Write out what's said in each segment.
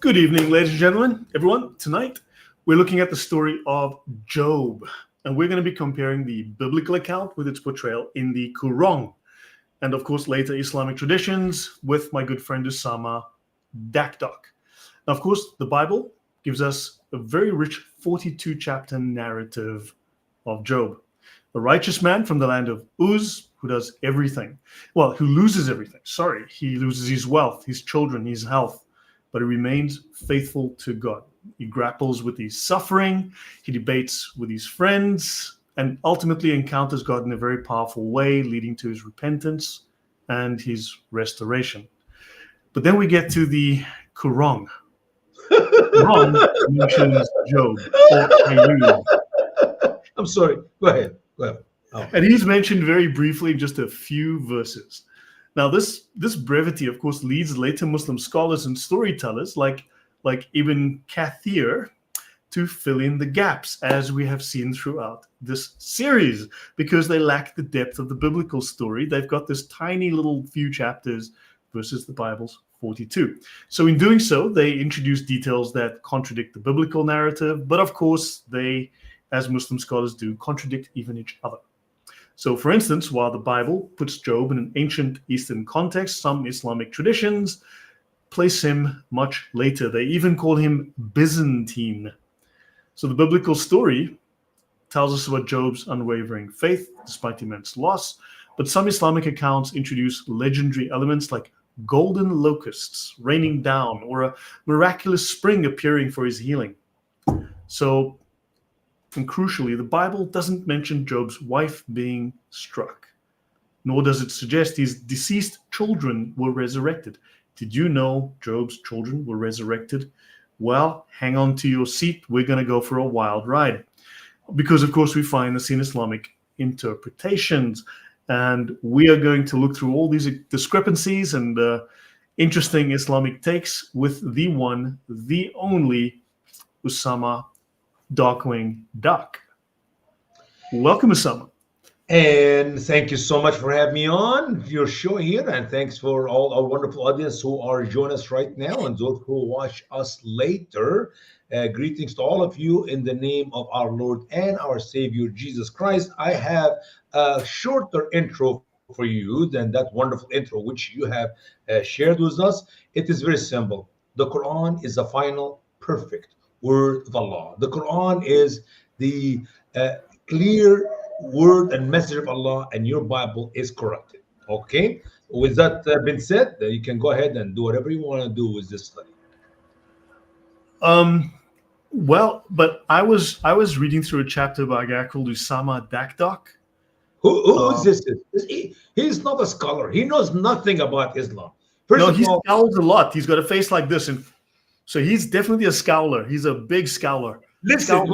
Good evening, ladies and gentlemen, everyone. Tonight, we're looking at the story of Job, and we're going to be comparing the biblical account with its portrayal in the Quran, and of course, later Islamic traditions with my good friend Usama Dakdok. Now, of course, the Bible gives us a very rich 42-chapter narrative of Job, a righteous man from the land of Uz who does everything. Well, who loses everything. Sorry, he loses his wealth, his children, his health, but he remains faithful to God. He grapples with his suffering, he debates with his friends, and ultimately encounters God in a very powerful way, leading to his repentance and his restoration. But then we get to the Quran. Quran mentions Job, or Ayub. I'm sorry. Go ahead. Oh. And he's mentioned very briefly in just a few verses. Now, this brevity, of course, leads later Muslim scholars and storytellers like Ibn Kathir to fill in the gaps, as we have seen throughout this series, because they lack the depth of the biblical story. They've got this tiny little few chapters versus the Bible's 42. So in doing so, they introduce details that contradict the biblical narrative, but of course, they, as Muslim scholars do, contradict even each other. So, for instance, while the Bible puts Job in an ancient Eastern context, some Islamic traditions place him much later. They even call him Byzantine. So the biblical story tells us about Job's unwavering faith despite immense loss, but some Islamic accounts introduce legendary elements like golden locusts raining down or a miraculous spring appearing for his healing. So, and crucially, the Bible doesn't mention Job's wife being struck, nor does it suggest his deceased children were resurrected. Did you know Job's children were resurrected? Well, hang on to your seat. We're going to go for a wild ride. Because, of course, we find this in Islamic interpretations. And we are going to look through all these discrepancies and interesting Islamic takes with the one, the only Usama Darkwing Duck. Welcome, Usama. And thank you so much for having me on your show here. And thanks for all our wonderful audience who are joining us right now and those who watch us later. Greetings to all of you in the name of our Lord and our Savior, Jesus Christ. I have a shorter intro for you than that wonderful intro which you have shared with us. It is very simple. The Quran is the final, perfect word of Allah. The Quran is the clear word and message of Allah, and your Bible is corrupted. Okay, with that being said, you can go ahead and do whatever you want to do with this study. Well, but I was reading through a chapter by a guy called Usama Dakdok. Who is this? He's not a scholar. He knows nothing about Islam. No, he scowls a lot. He's got a face like this, and so he's definitely a scowler. He's a big scowler. Listen.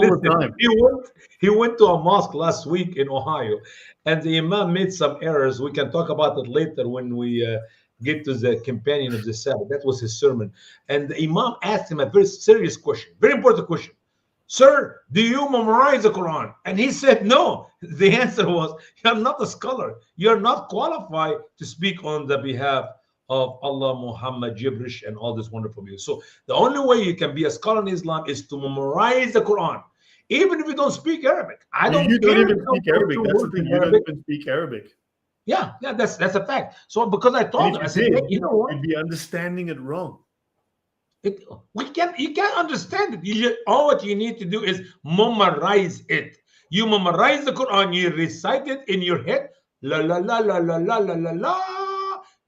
He went to a mosque last week in Ohio, and the imam made some errors. We can talk about it later when we get to the companion of the Sabbath. That was his sermon. And the imam asked him a very serious question, very important question. Sir, do you memorize the Quran? And he said, no. The answer was, you're not a scholar. You're not qualified to speak on the behalf of Allah, Muhammad, Jibrish, and all this wonderful people. So the only way you can be a scholar in Islam is to memorize the Quran, even if you don't speak Arabic. You don't even speak Arabic. That's the thing. You don't even speak Arabic. Yeah, that's a fact. So because I told him, I said, hey, you know what? You'd be understanding it wrong. You can't understand it. All what you need to do is memorize it. You memorize the Quran, you recite it in your head. La la la la la la la la la.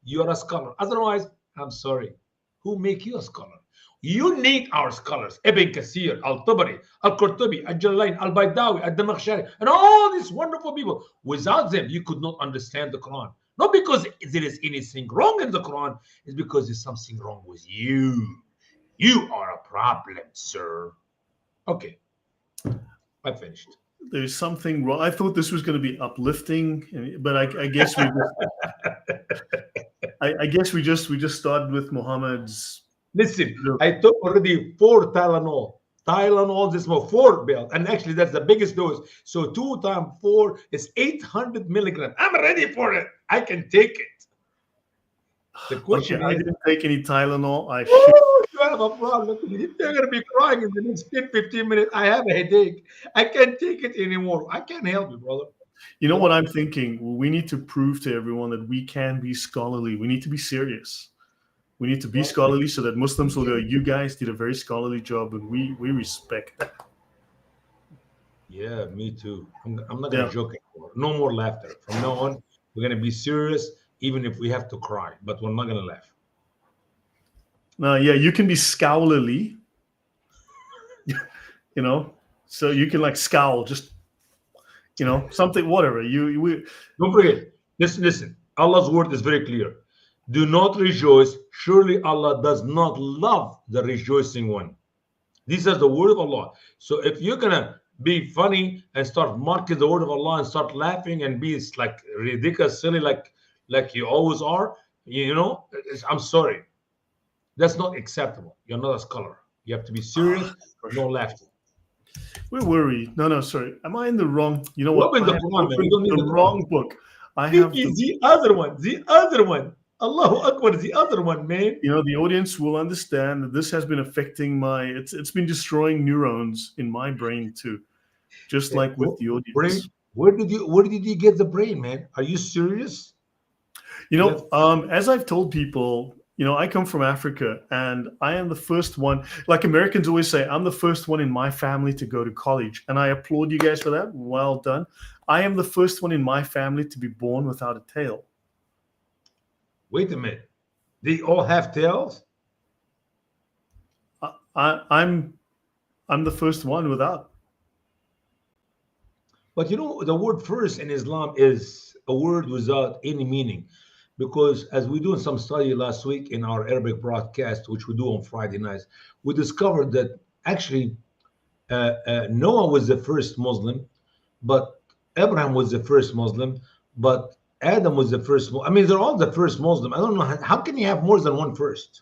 You're a scholar. Otherwise, I'm sorry. Who make you a scholar? You need our scholars. Ibn Kathir, Al-Tabari, Al-Qurtubi, Al-Jalalain, Al-Baydawi, Al-Damakhshari, and all these wonderful people. Without them, you could not understand the Quran. Not because there is anything wrong in the Quran. It's because there's something wrong with you. You are a problem, sir. Okay. I finished. There's something wrong. I thought this was going to be uplifting, but I guess we we just started with Muhammad's. Listen, I took already 4 Tylenol. Tylenol is 4 pills, and actually that's the biggest dose. So 2 times 4 is 800 milligrams. I'm ready for it. I can take it. The question I didn't take any Tylenol. You are kind of a problem. If they're going to be crying in the next 10, 15 minutes, I have a headache. I can't take it anymore. I can't help you, brother. You know what I'm thinking? We need to prove to everyone that we can be scholarly. We need to be serious. We need to be scholarly so that Muslims will go, you guys did a very scholarly job, and we respect that. Yeah, me too. I'm not going to joke anymore. No more laughter. From now on, we're going to be serious, even if we have to cry, but we're not going to laugh. Yeah, you can be scholarly, so you can like scowl, just, something, whatever. Don't forget, listen. Allah's word is very clear. Do not rejoice. Surely Allah does not love the rejoicing one. This is the word of Allah. So if you're going to be funny and start mocking the word of Allah and start laughing and be like ridiculous, silly, like you always are, I'm sorry. That's not acceptable. You're not a scholar. You have to be serious, no laughter. We're worried. No, sorry. Am I in the wrong? You know what? Open the Quran, man. You don't need the wrong book. I have the other one. The other one. Allahu Akbar, the other one, man. The audience will understand that this has been affecting it's been destroying neurons in my brain too, just like with the audience. Brain? Where did you get the brain, man? Are you serious? As I've told people, I come from Africa, and I am the first one. Like Americans always say, I'm the first one in my family to go to college, and I applaud you guys for that. Well done. I am the first one in my family to be born without a tail. Wait a minute. They all have tails? I'm the first one without. But the word first in Islam is a word without any meaning, because as we do in some study last week in our Arabic broadcast, which we do on Friday nights, we discovered that actually Noah was the first Muslim, but Abraham was the first Muslim, but Adam was the first. I mean, they're all the first Muslim. I don't know how can you have more than one first?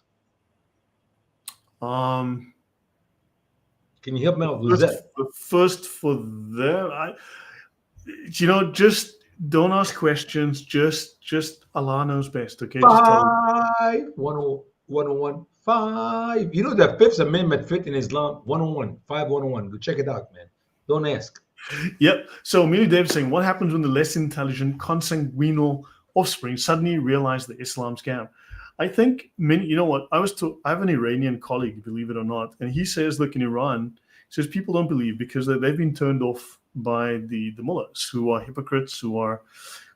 Can you help me out with that? First for them, just don't ask questions. Just Allah knows best. Okay. 101, 5. The Fifth Amendment fit in Islam. 101, 5, 101. Go check it out, man. Don't ask. Yep. So Amelia Davis saying, what happens when the less intelligent, consanguinal offspring suddenly realize the Islam scam? I think many, I have an Iranian colleague, believe it or not, and he says, look, in Iran, he says people don't believe because they've been turned off by the mullahs, who are hypocrites,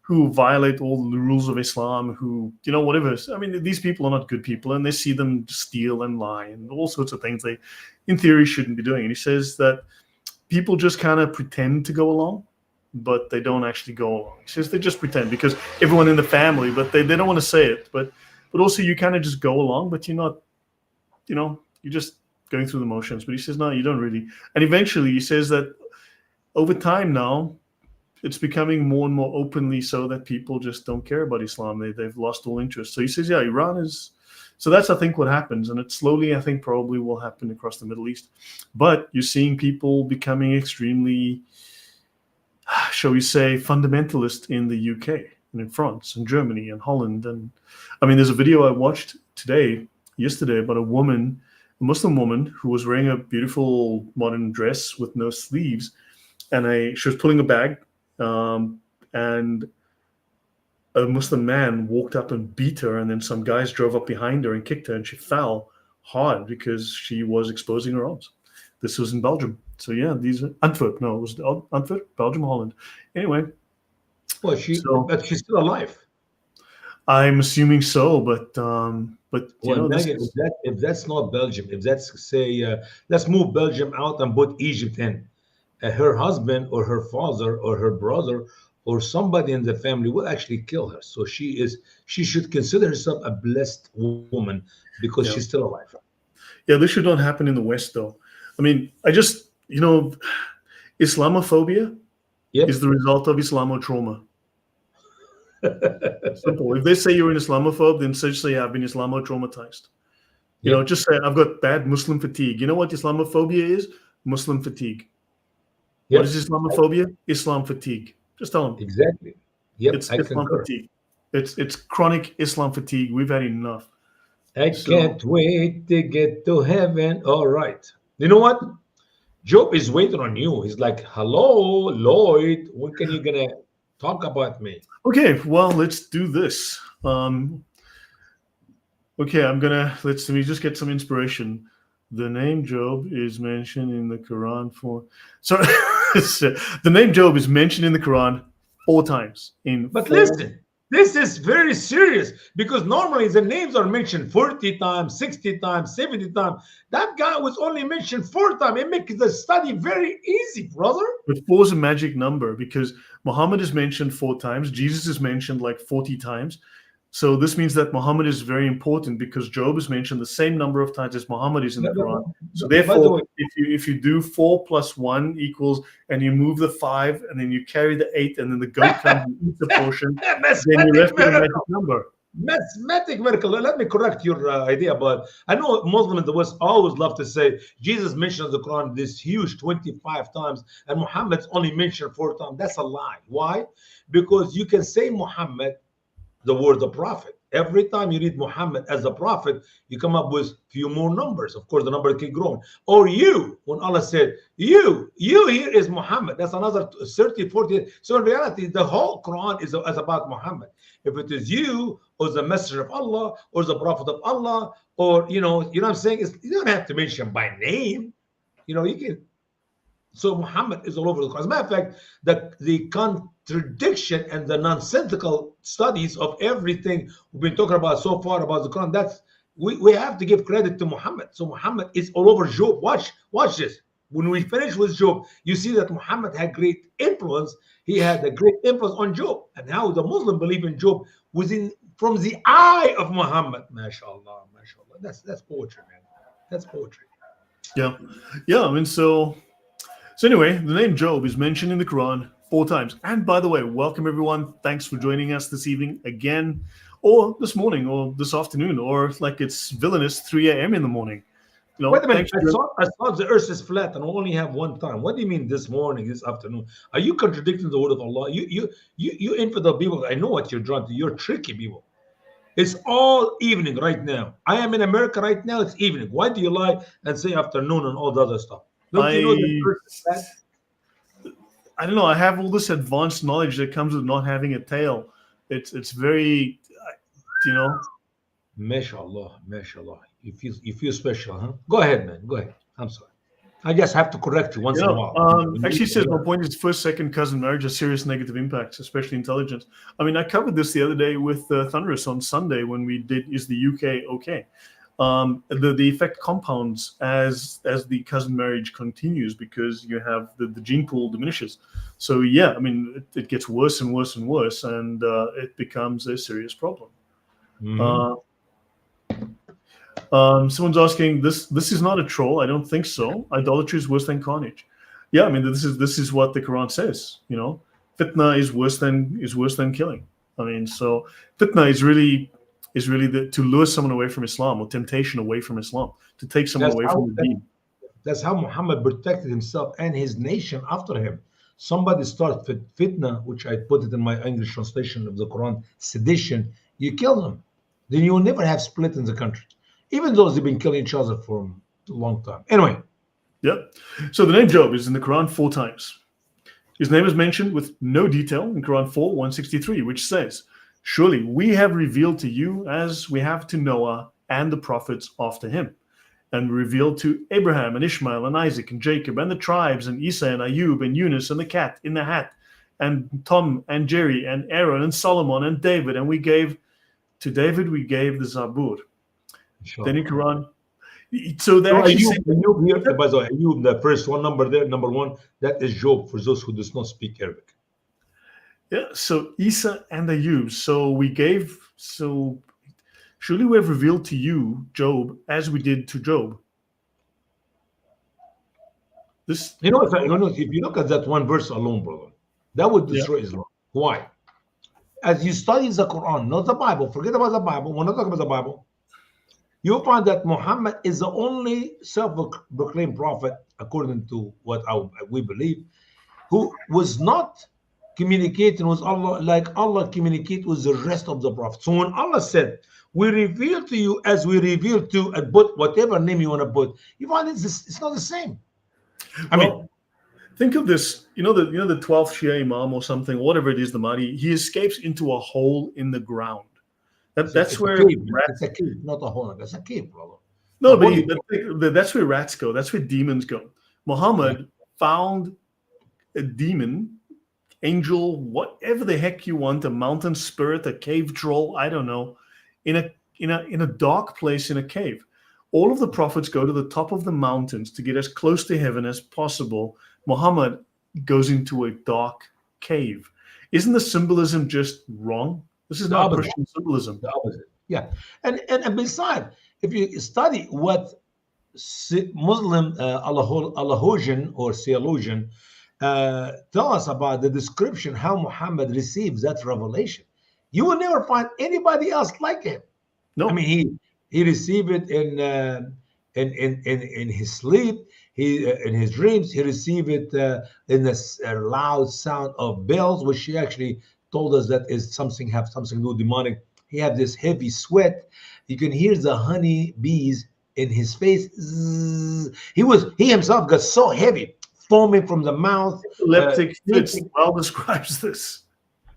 who violate all the rules of Islam, who, whatever. I mean, these people are not good people, and they see them steal and lie and all sorts of things they, in theory, shouldn't be doing. And he says that people just kind of pretend to go along, but they don't actually go along. He says they just pretend because everyone in the family, but they don't want to say it. But also you kind of just go along, but you're not, you're just going through the motions. But he says, no, you don't really. And eventually he says that over time now, it's becoming more and more openly so that people just don't care about Islam. They've lost all interest. So he says, yeah, Iran is. So that's, I think, what happens. And it slowly, I think, probably will happen across the Middle East. But you're seeing people becoming extremely, shall we say, fundamentalist in the UK and in France and Germany and Holland. And I mean, there's a video I watched yesterday, about a Muslim woman who was wearing a beautiful modern dress with no sleeves. And she was pulling a bag, and a Muslim man walked up and beat her, and then some guys drove up behind her and kicked her, and she fell hard because she was exposing her arms. This was in Belgium. So yeah, these are Antwerp. No, it was Antwerp, Belgium, Holland. Anyway. Well, but she's still alive. I'm assuming so, but if that's not Belgium, if that's say, let's move Belgium out and put Egypt in, her husband or her father or her brother or somebody in the family will actually kill her. So she should consider herself a blessed woman because she's still alive. Yeah, this should not happen in the West, though. I mean, Islamophobia is the result of Islamo-trauma. Simple. If they say you're an Islamophobe, then say I've been Islamo-traumatized. Just say I've got bad Muslim fatigue. You know what Islamophobia is? Muslim fatigue. Yep. What is Islamophobia? Islam fatigue. Just tell them. Exactly. Yep, it's Islam fatigue. It's chronic Islam fatigue. We've had enough. I So can't wait to get to heaven. All right. You know what? Job is waiting on you. He's like, hello, Lloyd. When can you gonna talk about me? okay, well, let's do this. Okay, let me just get some inspiration. The name Job is mentioned in the Quran for sorry, the name Job is mentioned in the Quran 4 times in But four. listen, this is very serious because normally the names are mentioned 40 times, 60 times, 70 times. That guy was only mentioned 4 times. It makes the study very easy, brother. But four is a magic number because Muhammad is mentioned 4 times, Jesus is mentioned like 40 times. So this means that Muhammad is very important because Job is mentioned the same number of times as Muhammad is in the Quran. So By the therefore, way, if you do 4 plus 1 equals, and you move the 5, and then you carry the 8, and then the goat comes and eats a portion, then you're mathematic left with a magic miracle. number. Mathematic miracle. Let me correct your idea, but I know Muslims in the West always love to say Jesus mentions the Quran this huge 25 times and Muhammad's only mentioned 4 times. That's a lie. Why? Because you can say Muhammad, the word the prophet. Every time you read Muhammad as a prophet, you come up with few more numbers. Of course, the number keep growing. Or you, when Allah said, you here is Muhammad. That's another 30, 40. So in reality, the whole Quran is about Muhammad. If it is you, or the messenger of Allah, or the prophet of Allah, or you know what I'm saying? You don't have to mention by name. You can so Muhammad is all over the Quran. As a matter of fact, the contradiction and the nonsensical studies of everything we've been talking about so far about the Quran, that's we have to give credit to Muhammad. So Muhammad is all over Job. Watch this. When we finish with Job, you see that Muhammad had great influence. He had a great influence on Job, and how the Muslim believe in Job was in from the eye of Muhammad. MashaAllah, MashaAllah. That's poetry, man. That's poetry. Yeah, yeah. I mean, so anyway, the name Job is mentioned in the Quran 4 times. And by the way, welcome everyone. Thanks for joining us this evening again, or this morning, or this afternoon, or like it's villainous 3 a.m. in the morning. Wait a minute. Thanks for I thought the earth is flat and we only have one time. What do you mean this morning, this afternoon? Are you contradicting the word of Allah? You infidel people, I know what you're trying to. You're tricky people. It's all evening right now. I am in America right now, it's evening. Why do you lie and say afternoon and all the other stuff? Don't you know the I earth is flat? I don't know. I have all this advanced knowledge that comes with not having a tail. It's very, you know. MashaAllah, MashaAllah. You feel special, huh? Go ahead, man. Go ahead. I'm sorry. I just have to correct you once in a while. Actually, says my point is first, second cousin marriage has serious negative impacts, especially intelligence. I mean, I covered this the other day with Thunderous on Sunday when we did "Is the UK okay?" The effect compounds as the cousin marriage continues because you have the gene pool diminishes. So yeah, I mean, it gets worse and worse and worse, and it becomes a serious problem. Mhm. Someone's asking, this is not a troll. I don't think so. Idolatry is worse than carnage. Yeah, I mean, this is what the Quran says. Fitna is worse than killing. I mean, so fitna is really to lure someone away from Islam, or temptation away from Islam, to take someone That's away how from the deen. that's how Muhammad protected himself and his nation after him. Somebody start fitna, which I put it in my English translation of the Quran, sedition. You kill them, then you will never have split in the country, even though they've been killing each other for a long time. Anyway, Yep. So the name Job is in the Quran 4 times. His name is mentioned with no detail in Quran 4:163, which says, "Surely we have revealed to you as we have to Noah and the prophets after him, and revealed to Abraham and Ishmael and Isaac and Jacob and the tribes and Isa and Ayub and Yunus and the cat in the hat and Tom and Jerry and Aaron and Solomon and David, and we gave the Zabur." Then in inshallah. Quran, so they So actually say, Ayub here, by the way, Ayub, the first one number there, number one, that is Job for those who does not speak Arabic. yeah. So Isa and Ayub. So surely we have revealed to you, Job, as we did to Job. This, If you look at that one verse alone, brother, that would yeah, destroy Islam. Why? As you study the Quran, not the Bible, forget about the Bible. We're not talking about the Bible. You'll find that Muhammad is the only self-proclaimed prophet, according to what we believe, who was not communicating with Allah like Allah communicate with the rest of the prophets. So when Allah said, we reveal to you as we reveal to, and put whatever name you want to put. You find it's not the same. I mean, Well, think of this. The 12th Shia Imam or something, whatever it is, the Mahdi. He escapes into a hole in the ground. That's it's a where cave. rats. It's a cave, not a hole. It's a cave, brother. No, The but, holy that's where rats go. That's where demons go. Muhammad found a demon, angel, whatever the heck you want, a mountain spirit, a cave troll, I don't know, in a dark place in a cave. All of the prophets go to the top of the mountains to get as close to heaven as possible. Muhammad goes into a dark cave. Isn't the symbolism just wrong? This is not Christian symbolism. The opposite. Yeah. And besides, if you study what Muslim Allahosian or theologian tell us about the description how Muhammad receives that revelation, you will never find anybody else like him. No. I mean, he received it in his sleep, in his dreams. He received it in a loud sound of bells, which he actually told us that is something to do with demonic. He had this heavy sweat. You can hear the honey bees in his face. He himself got so heavy, foaming from the mouth. Epileptic fits well describes this.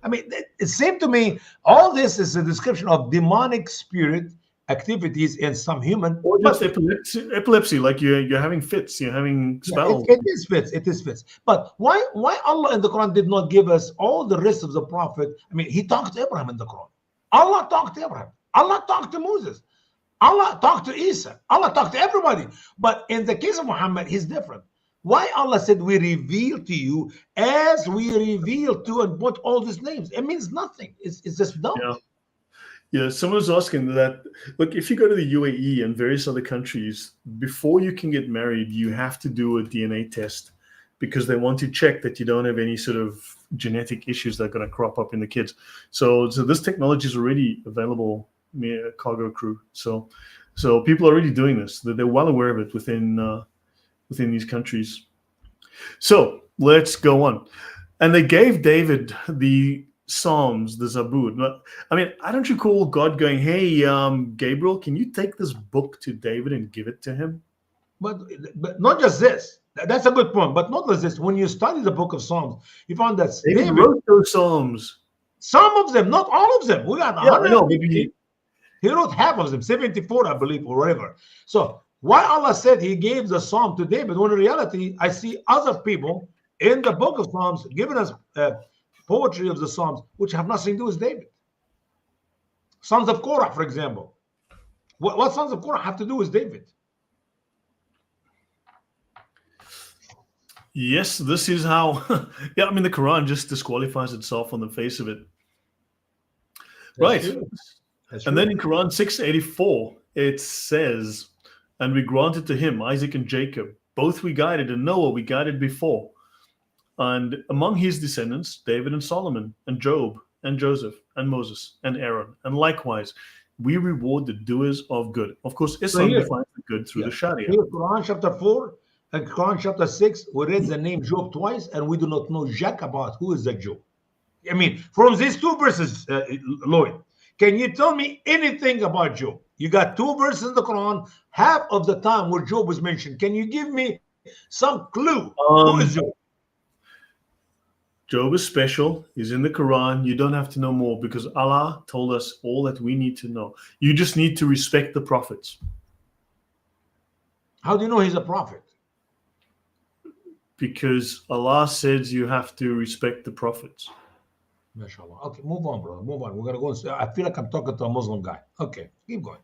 I mean, it seemed to me all this is a description of demonic spirit activities in some human. Or just epilepsy, like you're having fits, you're having spells. It is fits. But why Allah in the Quran did not give us all the rest of the prophet? I mean, he talked to Abraham in the Quran. Allah talked to Abraham. Allah talked to Moses. Allah talked to Isa. Allah talked to everybody. But in the case of Muhammad, he's different. Why Allah said we reveal to you as we reveal to, and put all these names? It means nothing. It's just dumb. Yeah, someone was asking that, look, if you go to the UAE and various other countries, before you can get married, you have to do a DNA test because they want to check that you don't have any sort of genetic issues that are going to crop up in the kids. So this technology is already available, cargo crew. So people are already doing this. They're well aware of it within these countries. So let's go on. And they gave David the Psalms, the Zabur. I mean, I don't recall God going, hey, Gabriel, can you take this book to David and give it to him? But not just this. That's a good point. But not just this. When you study the book of Psalms, you found that David wrote those Psalms. Some of them, not all of them. We got 100. No, he wrote half of them, 74, I believe, or whatever. So why Allah said he gave the Psalm to David, when in reality, I see other people in the book of Psalms giving us poetry of the Psalms, which have nothing to do with David. Sons of Korah, for example. What Sons of Korah have to do with David? Yes, this is how. I mean, the Quran just disqualifies itself on the face of it. Right. And then in Quran 684, it says, and we granted to him, Isaac and Jacob, both we guided, and Noah we guided before. And among his descendants, David and Solomon, and Job, and Joseph, and Moses, and Aaron. And likewise, we reward the doers of good. Of course, Islam defines the good through the Sharia. Here, Quran chapter 4 and Quran chapter 6, we read the name Job twice, and we do not know jack about who is that Job. I mean, from these two verses, Lloyd, can you tell me anything about Job? You got two verses in the Quran, half of the time where Job was mentioned. Can you give me some clue? Who is Job? Job is special. He's in the Quran. You don't have to know more because Allah told us all that we need to know. You just need to respect the prophets. How do you know he's a prophet? Because Allah says you have to respect the prophets. MashaAllah. Okay, move on, brother. Move on. We're going to go. I feel like I'm talking to a Muslim guy. Okay, keep going.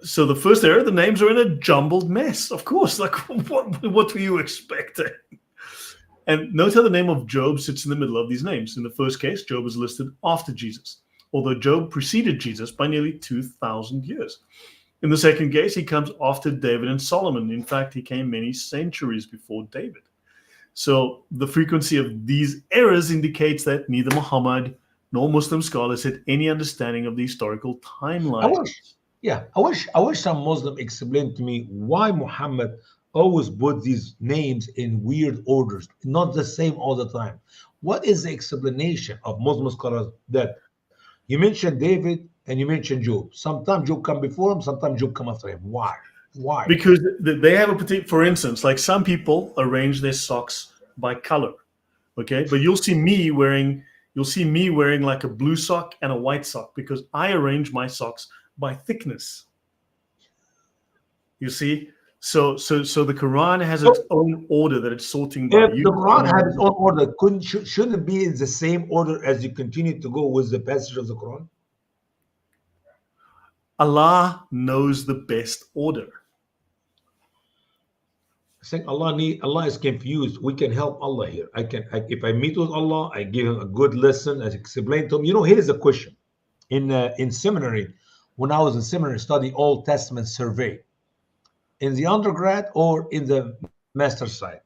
So the first error, the names are in a jumbled mess. Of course, like what were you expecting? And note how the name of Job sits in the middle of these names. In the first case, Job is listed after Jesus, although Job preceded Jesus by nearly 2,000 years. In the second case, he comes after David and Solomon. In fact, he came many centuries before David. So the frequency of these errors indicates that neither Muhammad nor Muslim scholars had any understanding of the historical timeline. I wish some Muslim explained to me why Muhammad always put these names in weird orders, not the same all the time. What is the explanation of Muslim scholars that you mentioned David And you mentioned Job. Sometimes Job come before him, sometimes Job come after him. Why? Why? Because they have a particular, for instance, like some people arrange their socks by color. Okay, but you'll see me wearing like a blue sock and a white sock because I arrange my socks by thickness. You see, so the Quran has its So own order that it's sorting by. if You the Quran had its own order, shouldn't it be in the same order as you continue to go with the passage of the Quran? Allah knows the best order. Saying Allah is confused. We can help Allah here. If I meet with Allah, I give him a good lesson. I explain to him. Here is a question. In seminary, when I was in seminary, study Old Testament survey in the undergrad or in the master side.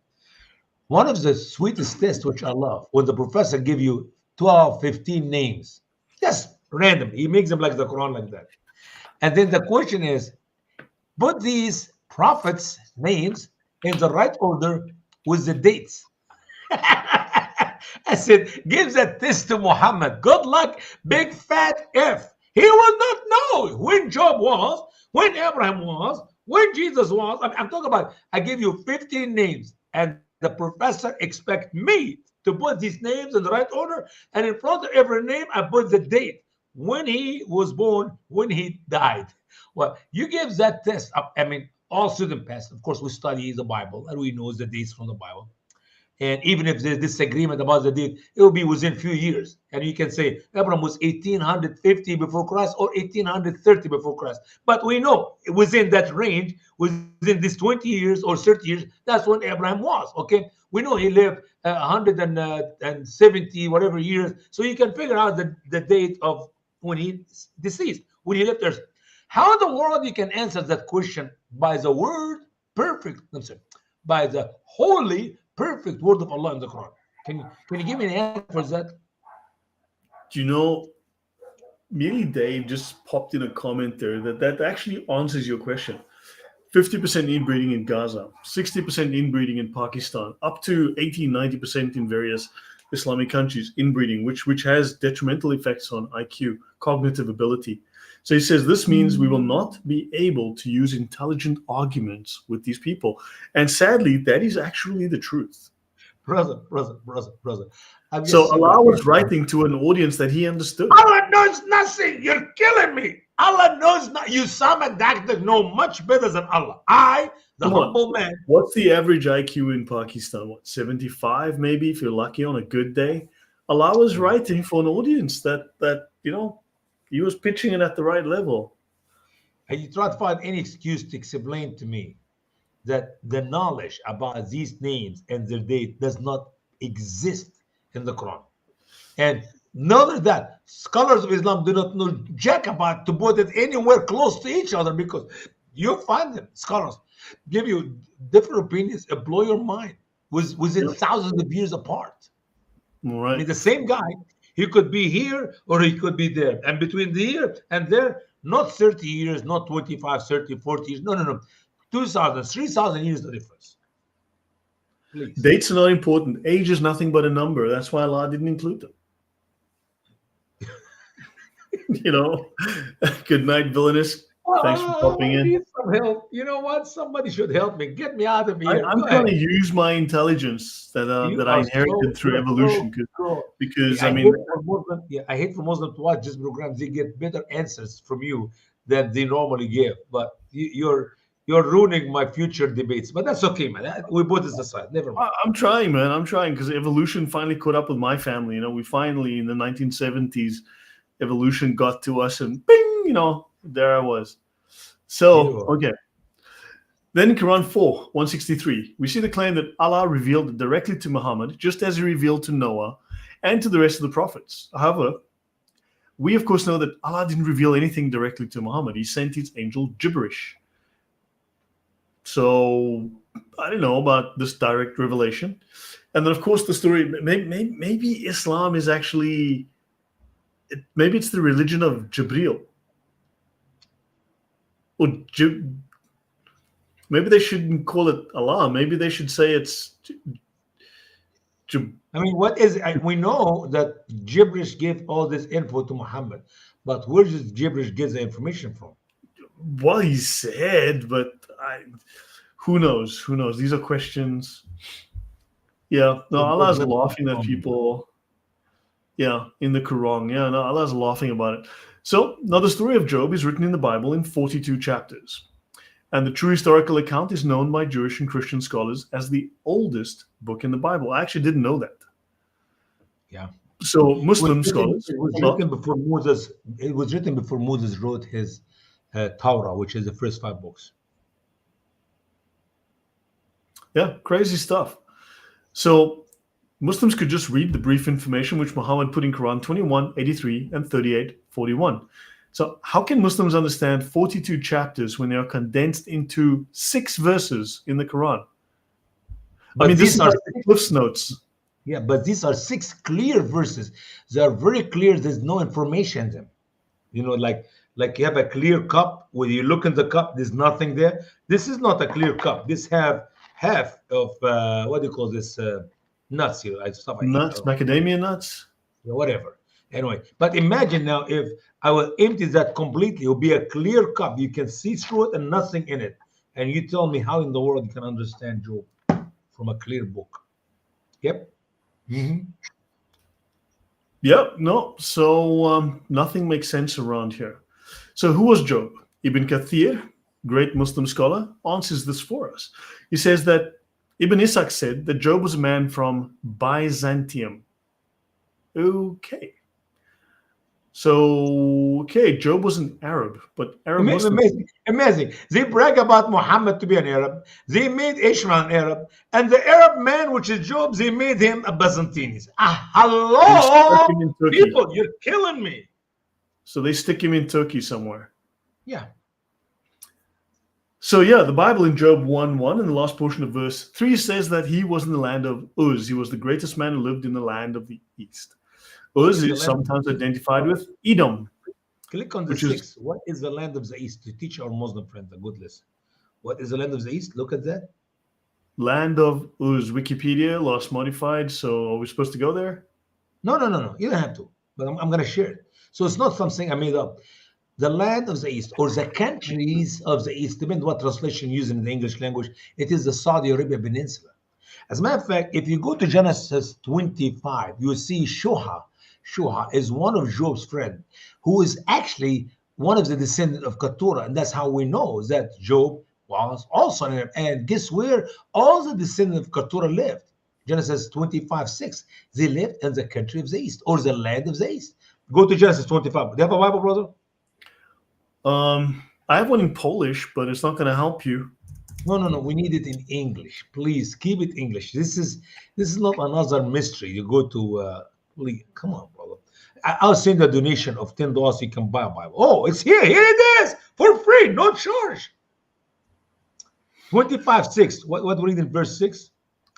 One of the sweetest tests which I love when the professor give you 12, 15 names, just random. He makes them like the Quran like that. And then the question is, put these prophets' names in the right order with the dates. I said, give that test to Muhammad. Good luck, big fat F. He will not know when Job was, when Abraham was, when Jesus was. I'm talking about, I give you 15 names, and the professor expect me to put these names in the right order, and in front of every name, I put the date, when he was born, when he died. Well, you give that test. I mean, all students pass. Of course, we study the Bible, and we know the dates from the Bible. And even if there's disagreement about the date, it will be within few years. And you can say Abraham was 1850 before Christ or 1830 before Christ. But we know within that range, within these 20 years or 30 years, that's when Abraham was. Okay, we know he lived 170 whatever years. So you can figure out the date of when he deceased, when he left Earth. How in the world you can answer that question by the word perfect? I'm sorry, by the holy perfect word of Allah in the Quran. Can you give me an answer for that? Do you know, Merely Dave just popped in a comment there that actually answers your question. 50% inbreeding in Gaza, 60% inbreeding in Pakistan, up to 80-90% in various Islamic countries, inbreeding, which has detrimental effects on IQ, cognitive ability. So he says this means we will not be able to use intelligent arguments with these people. And sadly, that is actually the truth. Brother. I'm So just Allah simply was writing to an audience that he understood. Allah knows nothing. You're killing me. Allah knows not. Usama Dakdok know much better than Allah. The Come on. humble man. What's the average IQ in Pakistan? What, 75 maybe, if you're lucky on a good day? Allah was writing for an audience that he was pitching it at the right level. And you try to find any excuse to explain to me that the knowledge about these names and their date does not exist in the Quran. And none of that, scholars of Islam do not know jack about to put it anywhere close to each other, because you find them, scholars give you different opinions and blow your mind within thousands of years apart. All right. I mean, the same guy, he could be here or he could be there. And between here and there, not 30 years, not 25, 30, 40 years. No. 2,000, 3,000 years the difference. Please. Dates are not important. Age is nothing but a number. That's why Allah didn't include them. Good night, villainous. Thanks for popping in. I need some help. You know what? Somebody should help me. Get me out of here. I'm trying to use my intelligence that I inherited through evolution. Because I hate for Muslims to watch this program. They get better answers from you than they normally give. But you're ruining my future debates. But that's okay, man. We put this aside. Never mind. I'm trying, man. I'm trying, because evolution finally caught up with my family. We finally, in the 1970s, evolution got to us, and bing, there I was. So, okay. Then in Quran 4:163, we see the claim that Allah revealed directly to Muhammad, just as he revealed to Noah and to the rest of the prophets. However, we of course know that Allah didn't reveal anything directly to Muhammad. He sent his angel gibberish. So I don't know about this direct revelation. And then of course the story, maybe Islam is actually, maybe it's the religion of Jibril. Or maybe they shouldn't call it Allah. Maybe they should say it's I mean, what is we know that gibberish gave all this info to Muhammad, but where does gibberish get the information from? Well, he said, but who knows? Who knows? These are questions. Yeah, no, From those Allah's websites laughing at only. people. Yeah, in the Quran. Yeah, no, Allah's laughing about it. So now the story of Job is written in the Bible in 42 chapters. And the true historical account is known by Jewish and Christian scholars as the oldest book in the Bible. I actually didn't know that. Yeah. So It was Muslim written, scholars it was thought, written before Moses. It was written before Moses wrote his Torah, which is the first 5 books. yeah, crazy stuff. So Muslims could just read the brief information which Muhammad put in Quran 21, 83, and 38, 41. So how can Muslims understand 42 chapters when they are condensed into 6 verses in the Quran? I But mean, this these is are like Cliff's Notes. yeah, but these are 6 clear verses. They are very clear. There's no information in them. You know, like you have a clear cup. When you look in the cup, there's nothing there. This is not a clear cup. This have half of what do you call this nuts here? Like stuff I eat. I Nuts, don't know. macadamia nuts. Yeah, whatever. Anyway, but imagine now if I will empty that completely, it will be a clear cup. You can see through it and nothing in it. And you tell me how in the world you can understand Job from a clear book. Yep. Hmm. Yep, no. So nothing makes sense around here. So who was Job? Ibn Kathir, great Muslim scholar, answers this for us. He says that Ibn Ishaq said that Job was a man from Byzantium. Okay. So, okay, Job was an Arab, but Arab Muslims. Amazing, amazing. They brag about Muhammad to be an Arab. They made Ishmael an Arab, and the Arab man, which is Job, they made him a Byzantine. They stuck Hello, him in Turkey. people, you're killing me. So they stick him in Turkey somewhere. Yeah. So yeah, the Bible in Job 1:1 in the last portion of verse 3 says that he was in the land of Uz. He was the greatest man who lived in the land of the east. Uz The is land of sometimes the east. identified with Edom, Click on the which is 6. What is the land of the east? To teach our Muslim friends a good lesson. What is the land of the east? Look at that. land of Uz. Wikipedia, last modified. So are we supposed to go there? No, no, no, no. You don't have to. But I'm going to share it. So it's not something I made up. The land of the East or the countries of the East, depending what translation you use in the English language, it is the Saudi Arabia Peninsula. As a matter of fact, if you go to Genesis 25, you will see Shuha. Shuha is one of Job's friends, who is actually one of the descendants of Keturah. And that's how we know that Job was also an Arab. And guess where all the descendants of Keturah lived? Genesis 25, 6. They lived in the country of the East or the land of the East. Go to Genesis 25. Do you have a Bible, brother? I have one in Polish, but it's not going to help you. No, no, no. We need it in English. Please keep it English. This is not another mystery. You go to please, come on, brother. I'll send a donation of $10. You can buy a Bible. Oh, it's here. Here it is for free, no charge. 25:6. What we read in verse 6?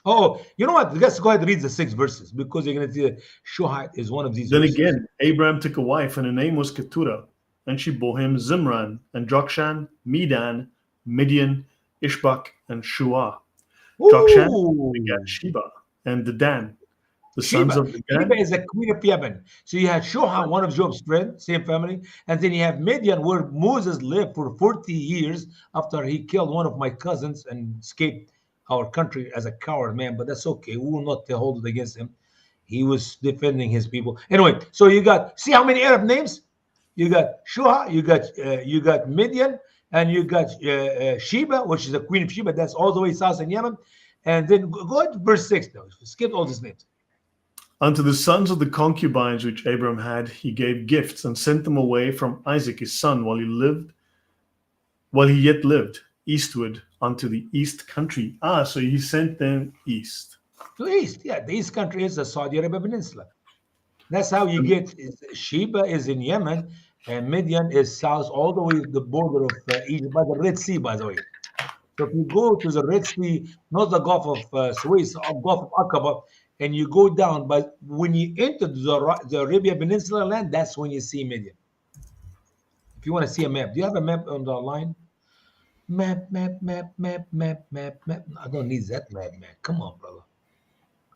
Oh, you know what? Let's go ahead and read the 6 verses because you're gonna see that Shuhite is one of these Then verses. again, Abraham took a wife, and her name was Keturah, and she bore him Zimran, and Jokshan, Medan, Midian, Ishbak, and Shua. Jokshan Ooh. begat Sheba and Dedan, the sons Sheba. of Dedan. Sheba is a queen of Yemen. So you had Shuha, one of Job's friends, same family. And then you have Midian, where Moses lived for 40 years after he killed one of my cousins and escaped our country as a coward man. But that's okay. We will not hold it against him. He was defending his people. Anyway, so you got, see how many Arab names? You got Shuha, you got Midian, and you got Sheba, which is the queen of Sheba. That's all the way south in Yemen. And then go to verse 6 now. Skip all these names. Unto the sons of the concubines which Abram had, he gave gifts and sent them away from Isaac his son while he yet lived, eastward unto the east country. So he sent them east. To east, yeah. The east country is the Saudi Arabia Peninsula. That's how you get Sheba is in Yemen, and Midian is south all the way to the border of Egypt by the Red Sea, by the way. So if you go to the Red Sea, not the Gulf of Suez, Gulf of Aqaba, and you go down, but when you enter the Arabia Peninsula land, that's when you see Midian. If you want to see a map, do you have a map on the line? Map. I don't need that map, man. Come on, brother.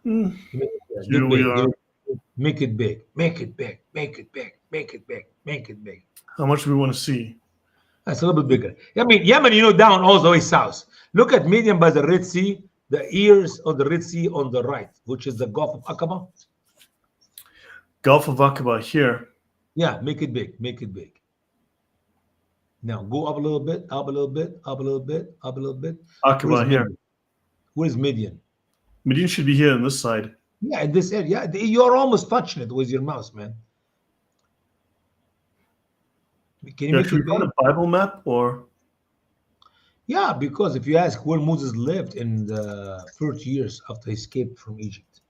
Mm, Get here we big. are. Make it big. Make it big. Make it big. Make it big. Make it big. How much do we want to see? That's a little bit bigger. I mean, Yemen, down all the way south. Look at Median by the Red Sea, the ears of the Red Sea on the right, which is the Gulf of Aqaba. Gulf of Aqaba here. Yeah, make it big. Make it big. Now go up a little bit, up a little bit, up a little bit, up a little bit. Where's Aqaba here. Midian? Where's Midian? Medina should be here on this side. Yeah, in this area. Yeah, you're almost touching it with your mouse, man. Can you Yeah, make should it we find big? a Bible map or? Yeah, because if you ask where Moses lived in the first years after he escaped from Egypt.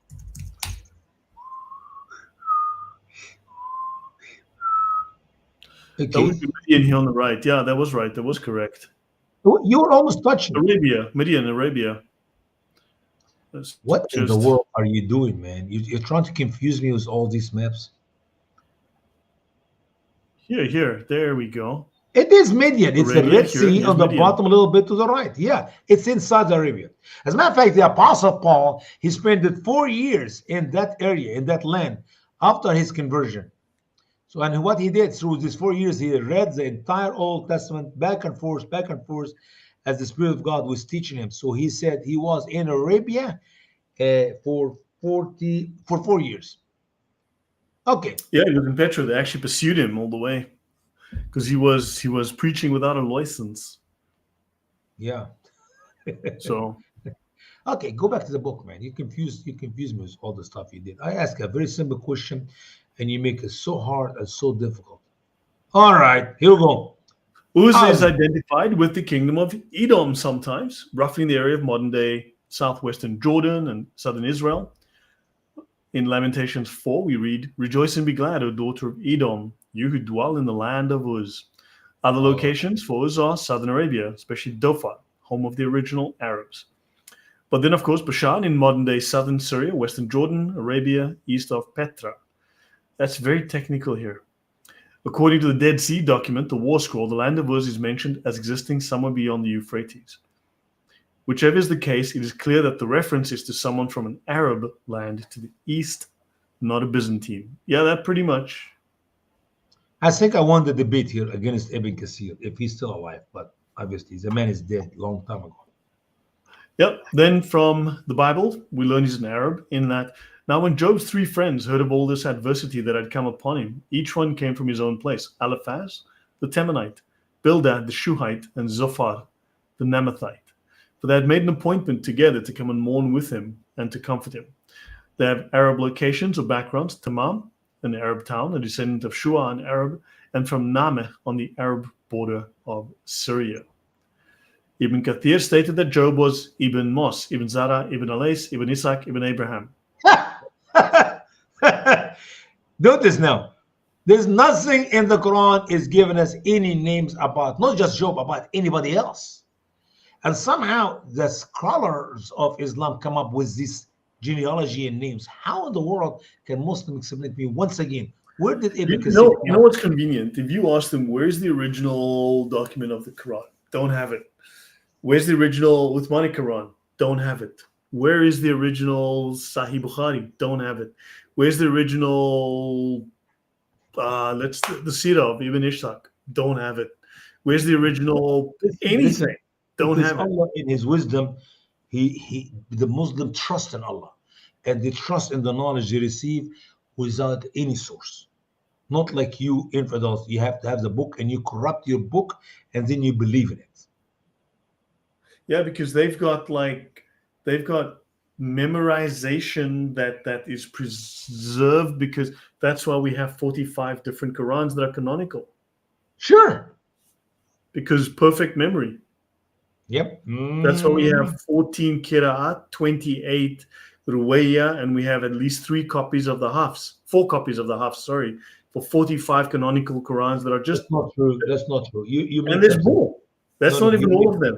That would be Midian here on the right. Yeah, that was right. That was correct. You were almost touching it. Arabia, Midian, Arabia. What in the world are you doing, man? You're trying to confuse me with all these maps. Here. There we go. It is Midian. It's the Arabia, Red Sea here's on the Midian. bottom, a little bit to the right. Yeah, it's inside Arabia. As a matter of fact, the Apostle Paul, he spent 4 years in that area, in that land, after his conversion. So, and what he did through these 4 years, he read the entire Old Testament back and forth, as the Spirit of God was teaching him. So he said he was in Arabia for 4 years. Okay. Yeah, he was in Petra. They actually pursued him all the way because he was preaching without a license. Yeah. So. Okay, go back to the book, man. You confuse me with all the stuff you did. I ask a very simple question, and you make it so hard and so difficult. All right, here we go. Uz is identified with the kingdom of Edom sometimes, roughly in the area of modern-day southwestern Jordan and southern Israel. In Lamentations 4, we read, "Rejoice and be glad, O daughter of Edom, you who dwell in the land of Uz." Other locations for Uz are southern Arabia, especially Dhofar, home of the original Arabs. But then, of course, Bashan in modern-day southern Syria, western Jordan, Arabia, east of Petra. That's very technical here. According to the Dead Sea document, the War Scroll, the land of Uz is mentioned as existing somewhere beyond the Euphrates. Whichever is the case, it is clear that the reference is to someone from an Arab land to the east, not a Byzantine. Yeah, that pretty much. I think I won the debate here against Ibn Kathir, if he's still alive, but obviously the man is dead a long time ago. Yep. Then from the Bible, we learn he's an Arab in that now when Job's 3 friends heard of all this adversity that had come upon him, each one came from his own place. Eliphaz, the Temanite, Bildad, the Shuhite, and Zophar, the Naamathite. For they had made an appointment together to come and mourn with him and to comfort him. They have Arab locations or backgrounds. Tamam, an Arab town, a descendant of Shua, an Arab, and from Nameh on the Arab border of Syria. Ibn Kathir stated that Job was Ibn Mos, Ibn Zara, Ibn Alais, Ibn Isaac, Ibn Abraham. Notice now, there's nothing in the Quran is giving us any names about, not just Job, about anybody else. And somehow the scholars of Islam come up with this genealogy and names. How in the world can Muslims explain to me once again? Where did Ibn Kathir You know what's convenient? If you ask them, where's the original document of the Quran? Don't have it. Where's the original Uthmani Quran? Don't have it. Where is the original Sahih Bukhari? Don't have it. Where's the original, the Sirah of Ibn Ishaq? Don't have it. Where's the original anything? Don't have Allah it. In his wisdom, the Muslim trust in Allah, and they trust in the knowledge they receive without any source. Not like you infidels, you have to have the book and you corrupt your book and then you believe in it. Yeah, because they've got memorization that is preserved, because that's why we have 45 different Qurans that are canonical. Sure. Because perfect memory. Yep. That's why we have 14 Qira'at, 28 Ruwayya, and we have at least 4 copies of the Hafs, for 45 canonical Qurans that are just... That's not true. That's not true. And there's more. That's not even all of them.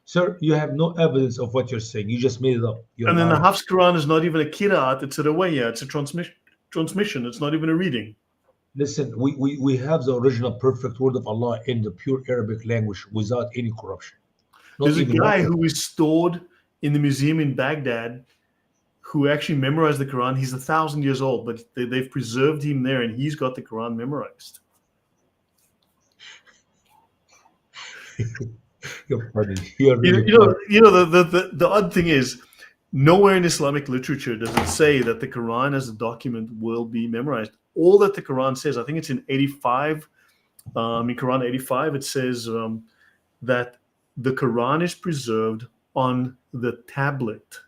Sir, you have no evidence of what you're saying. You just made it up. And then the Hafs Quran is not even a Qira'at, it's a Ruwayya, it's a transmission. It's not even a reading. Listen, we have the original perfect word of Allah in the pure Arabic language without any corruption. There's a guy who is stored in the museum in Baghdad who actually memorized the Quran. He's 1,000 years old, but they've preserved him there, and he's got the Quran memorized. You're funny. You're really funny. The odd thing is, nowhere in Islamic literature does it say that the Quran as a document will be memorized. All that the Quran says, I think it's in 85, in Quran 85, it says that the Quran is preserved on the tablet.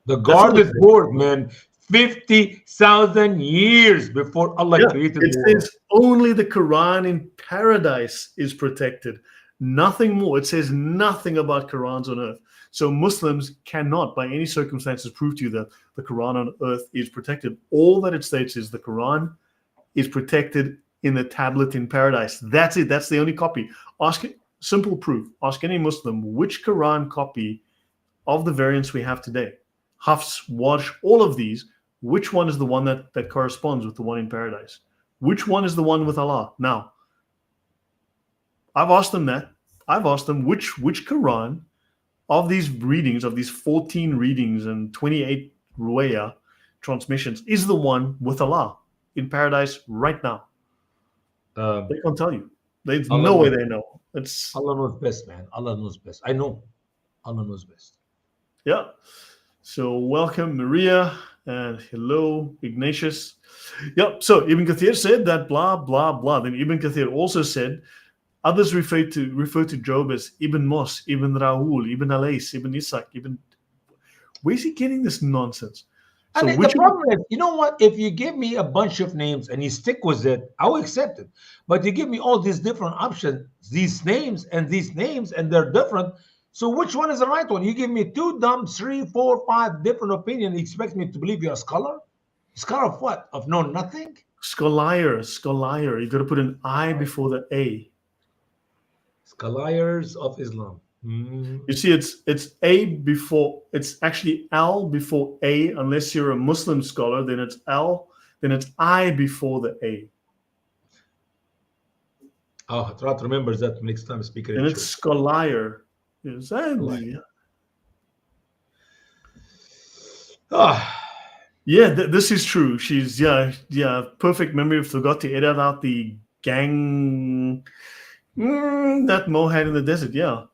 The guarded board, man. 50,000 years before Allah created it the world. says only the Quran in paradise is protected. Nothing more. It says nothing about Qurans on earth. So Muslims cannot, by any circumstances, prove to you that the Quran on earth is protected. All that it states is the Quran is protected in the tablet in paradise. That's it. That's the only copy. Simple proof. Ask any Muslim which Quran copy of the variants we have today, Hafs, Warsh, all of these, which one is the one that corresponds with the one in paradise? Which one is the one with Allah? Now, I've asked them that. I've asked them which Quran of these readings, of these 14 readings and 28 ruwaya transmissions, is the one with Allah in paradise right now. They can't tell you. There's no way they know. It's Allah knows best, man. Allah knows best. I know. Allah knows best. Yeah. So welcome, Maria, and hello, Ignatius. Yep. So Ibn Kathir said that blah blah blah. Then Ibn Kathir also said others refer to Job as Ibn Mos, Ibn Rahul, Ibn Alais, Ibn Ishaq, Ibn. Where's he getting this nonsense? So the problem is, you know what? If you give me a bunch of names and you stick with it, I will accept it. But you give me all these different options, these names, and they're different. So which one is the right one? You give me 2 dumb, 3, 4, 5 different opinions. You expect me to believe you're a scholar? Scholar of what? Of know nothing? Scholar. You got to put an I before the A. Scholars of Islam. You see, it's A before, it's actually L before A, unless you're a Muslim scholar, then it's L, then it's I before the A. Oh, try to remember that next time speaking. And it's scholar. Exactly. Yeah, this is true. She's perfect memory. Forgot to edit out the gang that Mo had in the desert. You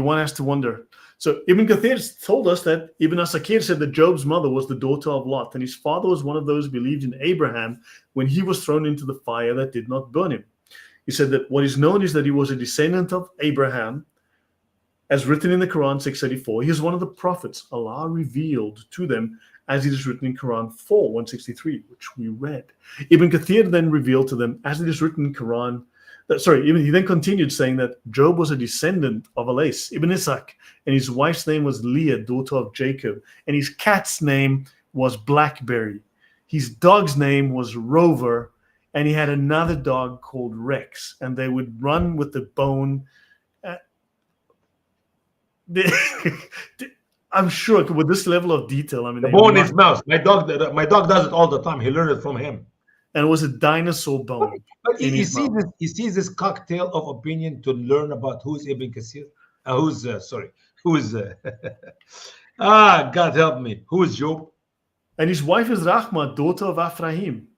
want us to wonder. So Ibn Kathir told us that Ibn Asakir said that Job's mother was the daughter of Lot, and his father was one of those who believed in Abraham when he was thrown into the fire that did not burn him. He said that what is known is that he was a descendant of Abraham, as written in the Quran 634. He is one of the prophets Allah revealed to them, as it is written in Quran 4, 163, which we read. Ibn Kathir then revealed to them, as it is written in Quran. He then continued saying that Job was a descendant of Alais, Ibn Ishaq, and his wife's name was Leah, daughter of Jacob, and his cat's name was Blackberry. His dog's name was Rover, and he had another dog called Rex, and they would run with the bone. I'm sure with this level of detail, I mean, the bone is mouse. My dog does it all the time. He learned it from him. And it was a dinosaur bone. But you see this cocktail of opinion to learn about who's Ibn Kathir, God help me, who is Job? And his wife is Rahma, daughter of Ephraim.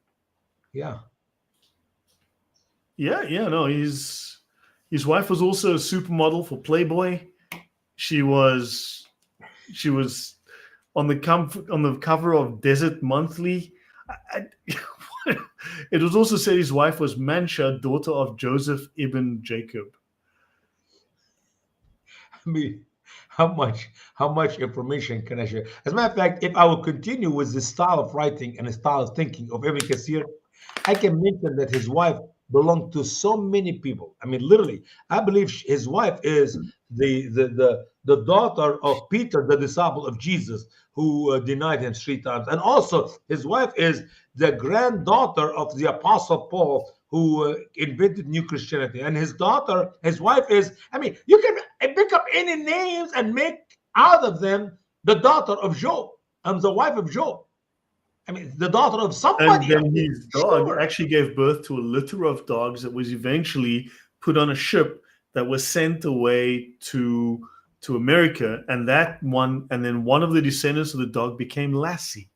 His wife was also a supermodel for Playboy. She was on the cover of Desert Monthly. It was also said his wife was Mansha, daughter of Joseph ibn Jacob. I mean, how much information can I share? As a matter of fact, if I will continue with the style of writing and the style of thinking of Ibn Kathir, I can mention that his wife belonged to so many people. I mean, literally, I believe his wife is the daughter of Peter, the disciple of Jesus, who denied him 3 times. And also, his wife is the granddaughter of the Apostle Paul, who invented new Christianity. And his wife is, I mean, you can pick up any names and make out of them the daughter of Job and the wife of Job. I mean, the daughter of somebody. And then his dog actually gave birth to a litter of dogs that was eventually put on a ship that was sent away to to America, and then one of the descendants of the dog became Lassie.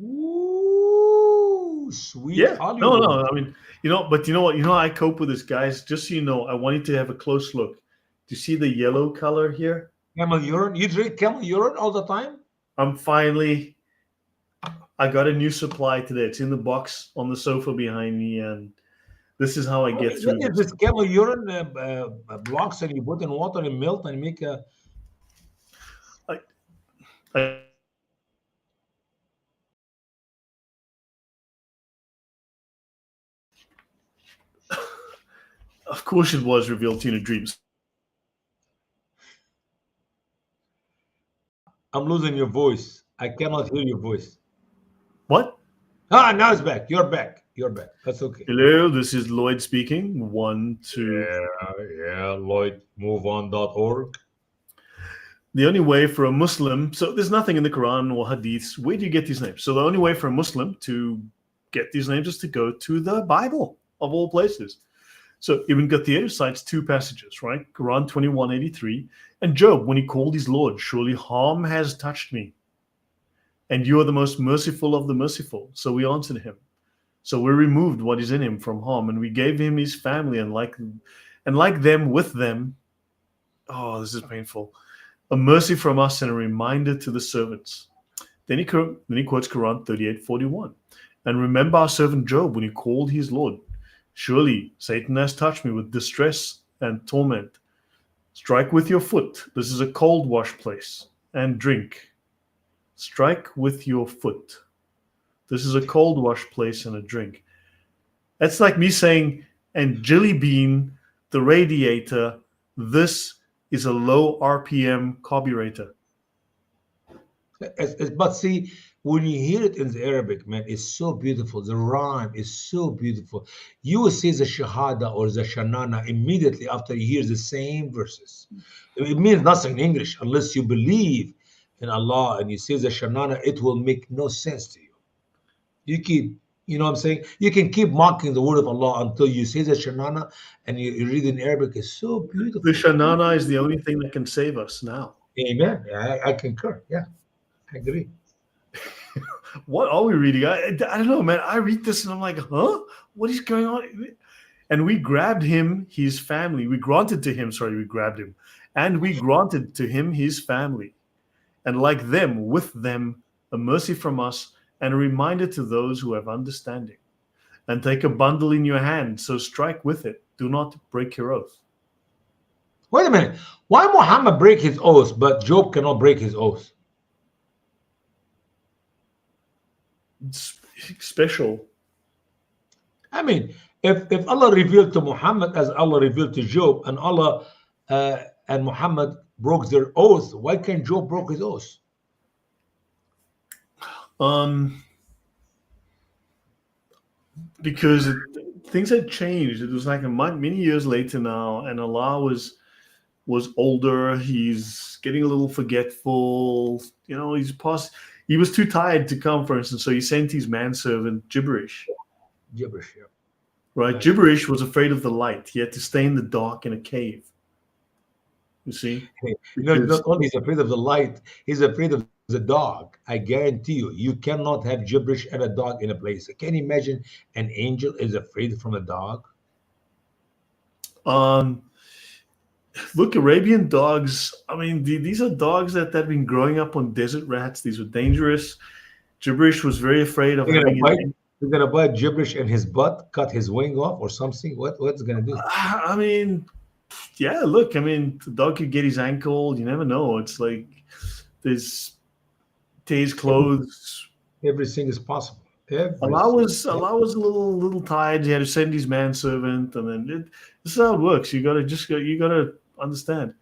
Ooh, sweet Yeah, no, Hollywood. no. I mean, but you know what? You know how I cope with this, guys. Just so you know, I want you to have a close look. Do you see the yellow color here? Camel urine. You drink camel urine all the time? I got a new supply today. It's in the box on the sofa behind me, and this is how I get What through is this. this camel urine blocks and you put in water and milk and make a. I, I, of course, it was revealed to you in a dream. I'm losing your voice. I cannot hear your voice. What? Now it's back. You're back. You're back. That's okay. Hello, this is Lloyd speaking. 1, 2. Yeah, Lloyd, moveon.org. The only way for a Muslim, so there's nothing in the Quran or Hadiths. Where do you get these names? So the only way for a Muslim to get these names is to go to the Bible, of all places. So Ibn Kathir cites 2 passages, right? Quran 21:83, and Job, when he called his Lord, surely harm has touched me. And you are the most merciful of the merciful. So we answered him. So we removed what is in him from harm, and we gave him his family, and like them with them. Oh, this is painful. A mercy from us and a reminder to the servants. Then he quotes Quran 38:41. And remember our servant Job when he called his Lord. Surely Satan has touched me with distress and torment. Strike with your foot. This is a cold wash place. And drink. Strike with your foot. This is a cold wash place and a drink. That's like me saying, and Jelly Bean, the radiator, this is a low RPM carburetor. But see, when you hear it in the Arabic, man, it's so beautiful. The rhyme is so beautiful. You will say the Shahada or the Shanana immediately after you hear the same verses. It means nothing in English unless you believe in Allah and you say the Shanana, it will make no sense to you. You keep, you know what I'm saying? You can keep mocking the word of Allah until you say the Shanana and you read in Arabic. It's so beautiful. The Shanana is the only thing that can save us now. Amen. I concur. Yeah, I agree. What are we reading? I don't know, man. I read this and I'm like, huh? What is going on? And we grabbed him, his family. We granted to him, sorry, we grabbed him. And we granted to him his family. And like them, with them, a mercy from us and a reminder to those who have understanding. And take a bundle in your hand, so strike with it. Do not break your oath. Wait a minute. Why Muhammad break his oath, but Job cannot break his oath? It's special. I mean, if Allah revealed to Muhammad as Allah revealed to Job, and Allah and Muhammad broke their oath, why can't Job broke his oath? Because things had changed. It was like many years later now, and Allah was older. He's getting a little forgetful. You know, he was too tired to come, for instance. So he sent his manservant Gibberish. Gibberish, yeah. Right? Gibberish was afraid of the light. He had to stay in the dark in a cave. You see? Not only he's afraid of the light, he's afraid of the dog. I guarantee you, you cannot have gibberish and a dog in a place. Can you imagine an angel is afraid from a dog? Look, Arabian dogs, I mean, these are dogs that have been growing up on desert rats. These were dangerous. Gibberish was very afraid of You're gonna bite gibberish in his butt, cut his wing off or something? What's gonna do? I mean, yeah, look, I mean, the dog could get his ankle. You never know. It's like there's his clothes. Everything is possible. Allah was a little tired. He had to send his manservant, and then this is how it works. You gotta understand.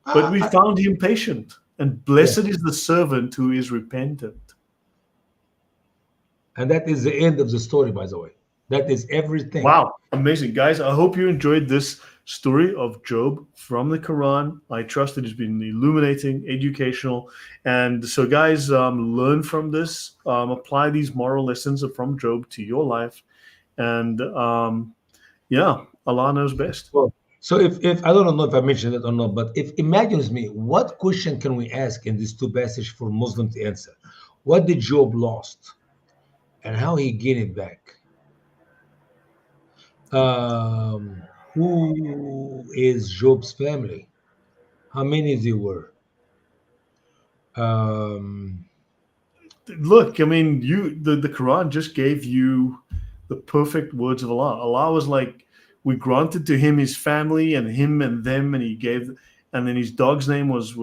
But we found him patient, and blessed is the servant who is repentant. And that is the end of the story, by the way. That is everything. Wow, amazing, guys! I hope you enjoyed this story of Job from the Quran. I trust it has been illuminating, educational, and so, guys, learn from this. Apply these moral lessons from Job to your life, and yeah, Allah knows best. Well, So if I don't know if I mentioned it or not, but if imagine with me, what question can we ask in these two passages for Muslim to answer? What did Job lost and how he gained it back? Who is Job's family? How many they were? Um, Look, I mean, the Quran just gave you the perfect words of Allah. Allah was like, we granted to him his family and him and them, and he gave, and then his dog's name was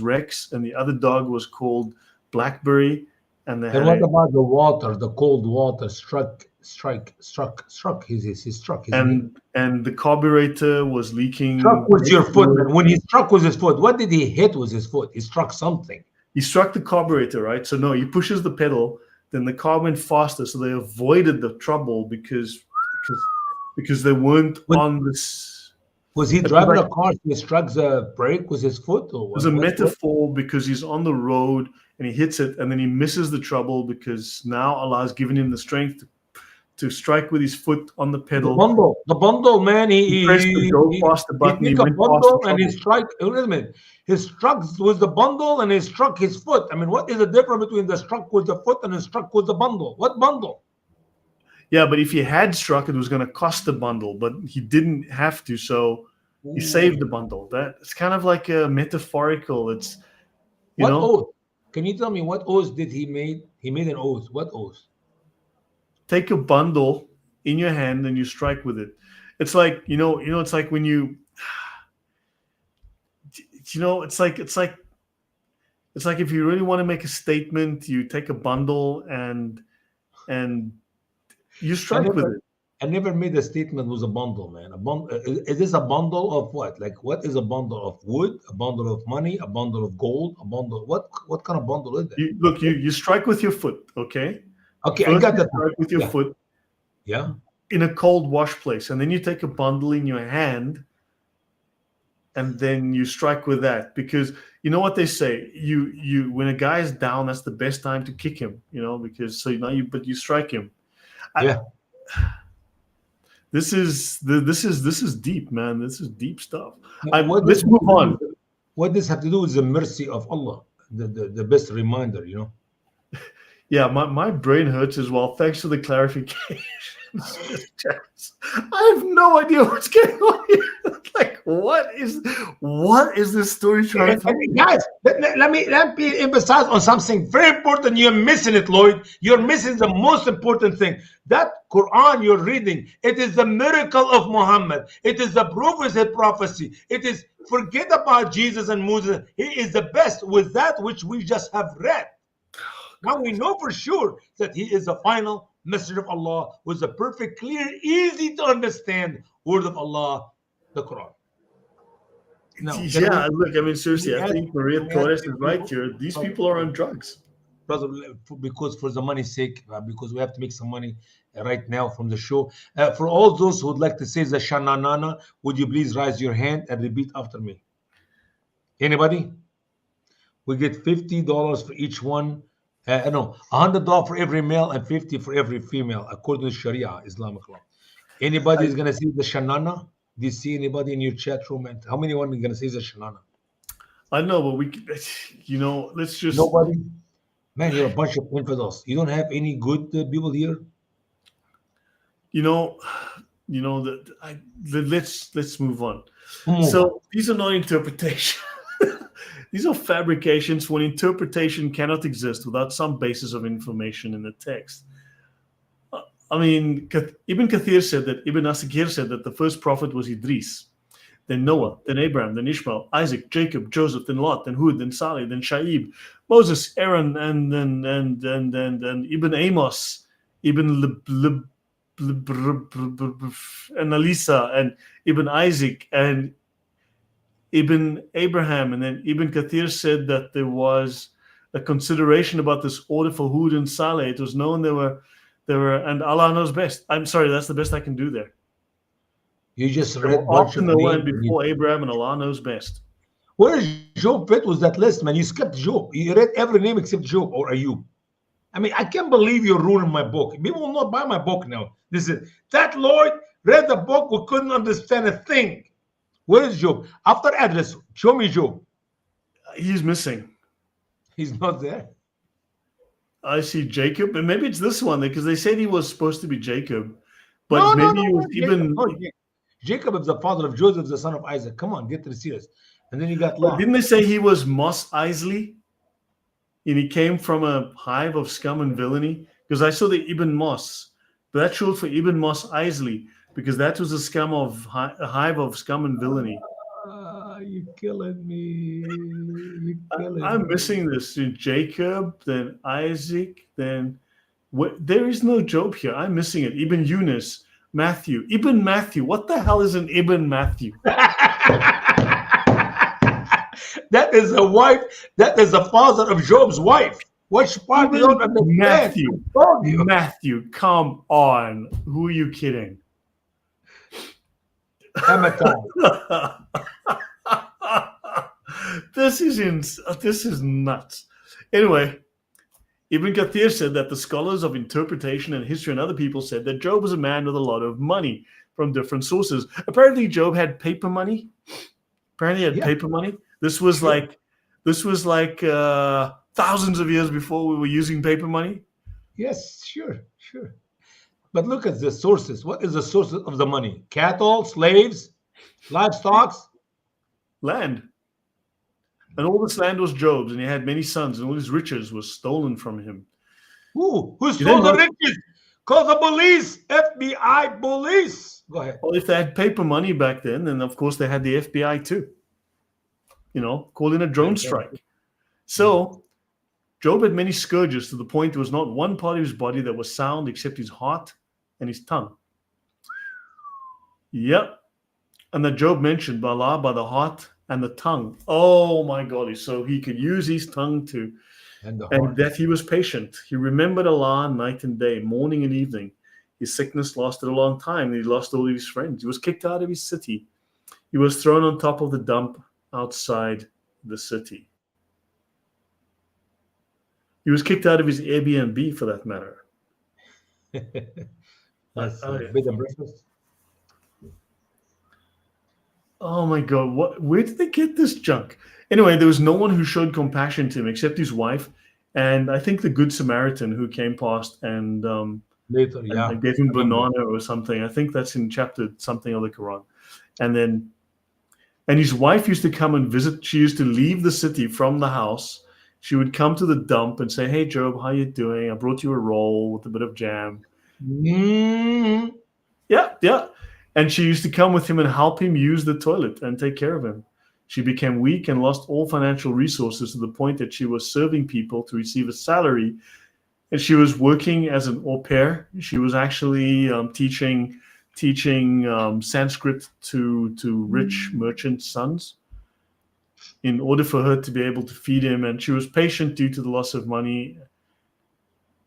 Rex, and the other dog was called Blackberry, and they and had what a about the water, the cold water struck he struck, isn't he? and the carburetor was Struck leaking with your foot, fluid. man. When he struck with his foot, what did he hit with his foot? He struck something. He struck the carburetor, right? So no, he pushes the pedal, then the car went faster, so they avoided the trouble because they weren't Was, on this. was he It was driving like a car? He struck the brake with his foot, or it was what? a What? metaphor because he's on the road and he hits it and then he misses the trouble because now Allah has given him the strength to strike with his foot on the pedal. The bundle, man. He pressed the go faster He button, he took a went past the bundle and he trouble. struck. Wait a minute. He struck with the bundle and he struck his foot. I mean, what is the difference between the struck with the foot and the struck with the bundle? What bundle? Yeah, but if he had struck, it was going to cost the bundle, but he didn't have to, so he saved the Ooh. bundle. That it's kind of like a metaphorical. It's you What know, oath? Can you tell me what oath did he made? He made an oath. What oath? take a bundle in your hand and you strike with it. It's like it's like when it's like if you really want to make a statement, you take a bundle and you I strike with never, it. I never made a statement with a bundle, man. A bundle is this a bundle of what? Like what is a bundle of wood? A bundle of money? A bundle of gold? A bundle? What kind of bundle is that? You look, you strike with your foot, okay? Okay, I First got you that now. strike with your Yeah, foot yeah, in a cold wash place, and then you take a bundle in your hand and then you strike with that because you know what they say, you when a guy is down, that's the best time to kick him, because so now you strike him. I, yeah. this is deep, man. This is deep stuff. Now, what this Let's have move to do on. with, what this have to do with the mercy of Allah, the best reminder, you know. Yeah, my brain hurts as well. Thanks for the clarification. I have no idea what's going on here. Like, what is this story trying to tell me? Guys, let me emphasize on something very important. You're missing it, Lloyd. You're missing the most important thing. That Quran you're reading, it is the miracle of Muhammad. It is the prophecy. It is forget about Jesus and Moses. He is the best with that which we just have read. Now we know for sure that he is the final messenger of Allah with the perfect, clear, easy to understand word of Allah, the Quran. Now, Yeah, look, I mean, can seriously, we I ask, think can Maria we ask Torres is these right people? here. These Brother, people are on drugs. brother, because for the money's sake, because we have to make some money right now from the show. For all those who would like to say the Shananana, would you please raise your hand and repeat after me? Anybody? We get $50 for each one. No, $100 for every male and 50 for every female, according to Sharia, Islamic law. Anybody I, is gonna see the Shanana? Do you see anybody in your chat room? And how many one are gonna say the Shanana? I know, but let's just, Nobody. Man, you're a bunch of infidels. You don't have any good people here. you know, let's move on. Move on. So these are not interpretations. These are fabrications when interpretation cannot exist without some basis of information in the text. I mean, Ibn Kathir said that, Ibn Asakir said that the first prophet was Idris, then Noah, then Abraham, then Ishmael, Isaac, Jacob, Joseph, then Lot, then Hud, then Salih, then Shaib, Moses, Aaron, and then Ibn Amos, Ibn and Elisa, and Ibn Isaac, and Ibn Abraham. And then Ibn Kathir said that there was a consideration about this order for Hud and Saleh. It was known there were, and Allah knows best. I'm sorry, that's the best I can do there. You just There were read bunch after of Noah names. and before Abraham, and Allah knows best. Where is Job fit with that list, man? You skipped Job. You read every name except Job or Ayub. I mean, I can't believe you're ruining my book. People will not buy my book now. Listen, that Lord read the book, we couldn't understand a thing. Where is Job? After address, show me Job. He's missing. He's not there. I see Jacob, and maybe it's this one because they said he was supposed to be Jacob, but No, no, maybe no, he was no. Jacob. even. No, Jacob is the father of Joseph, the son of Isaac. Come on, get to the serious. And then you got But Lot. didn't they say he was Mos Eisley? And he came from a hive of scum and villainy? Because I saw the Ibn Mos, but that's short for Ibn Mos Eisley, because that was a hive of scum and villainy. You're killing me. You're killing I'm me. missing this. Jacob, then Isaac, then there is no Job here. I'm missing it. Ibn Yunus, Matthew, Ibn Matthew. What the hell is an Ibn Matthew? That is a wife. That is the father of Job's wife. Which part you don't understand? Matthew. I told you. Matthew, come on. Who are you kidding? This is nuts. Anyway, Ibn Kathir said that the scholars of interpretation and history and other people said that Job was a man with a lot of money from different sources. Apparently, Job had paper money. Paper money. This was like thousands of years before we were using paper money. Yes, sure. But look at the sources. What is the source of the money? Cattle, slaves, livestock, land. And all this land was Job's, and he had many sons, and all his riches was stolen from him. Who stole the riches? Call the police, FBI police. Go ahead. Well, if they had paper money back then of course they had the FBI too. Call in a drone strike. So Job had many scourges to the point there was not one part of his body that was sound except his heart and his tongue. Yep. And that Job mentioned by Allah, by the heart and the tongue. Oh my God. So he could use his tongue too. And that he was patient. He remembered Allah night and day, morning and evening. His sickness lasted a long time. He lost all of his friends. He was kicked out of his city. He was thrown on top of the dump outside the city. He was kicked out of his Airbnb, for that matter. That's bed and breakfast. Oh my God! Where did they get this junk? Anyway, there was no one who showed compassion to him except his wife, and I think the Good Samaritan who came past and later, and gave him banana or something. I think that's in chapter something of the Quran. And his wife used to come and visit. She used to leave the city from the house. She would come to the dump and say, "Hey, Job, how you doing? I brought you a roll with a bit of jam." Mm-hmm. Yeah. And she used to come with him and help him use the toilet and take care of him. She became weak and lost all financial resources to the point that she was serving people to receive a salary. And she was working as an au pair. She was actually teaching Sanskrit to rich merchant sons in order for her to be able to feed him. And she was patient due to the loss of money.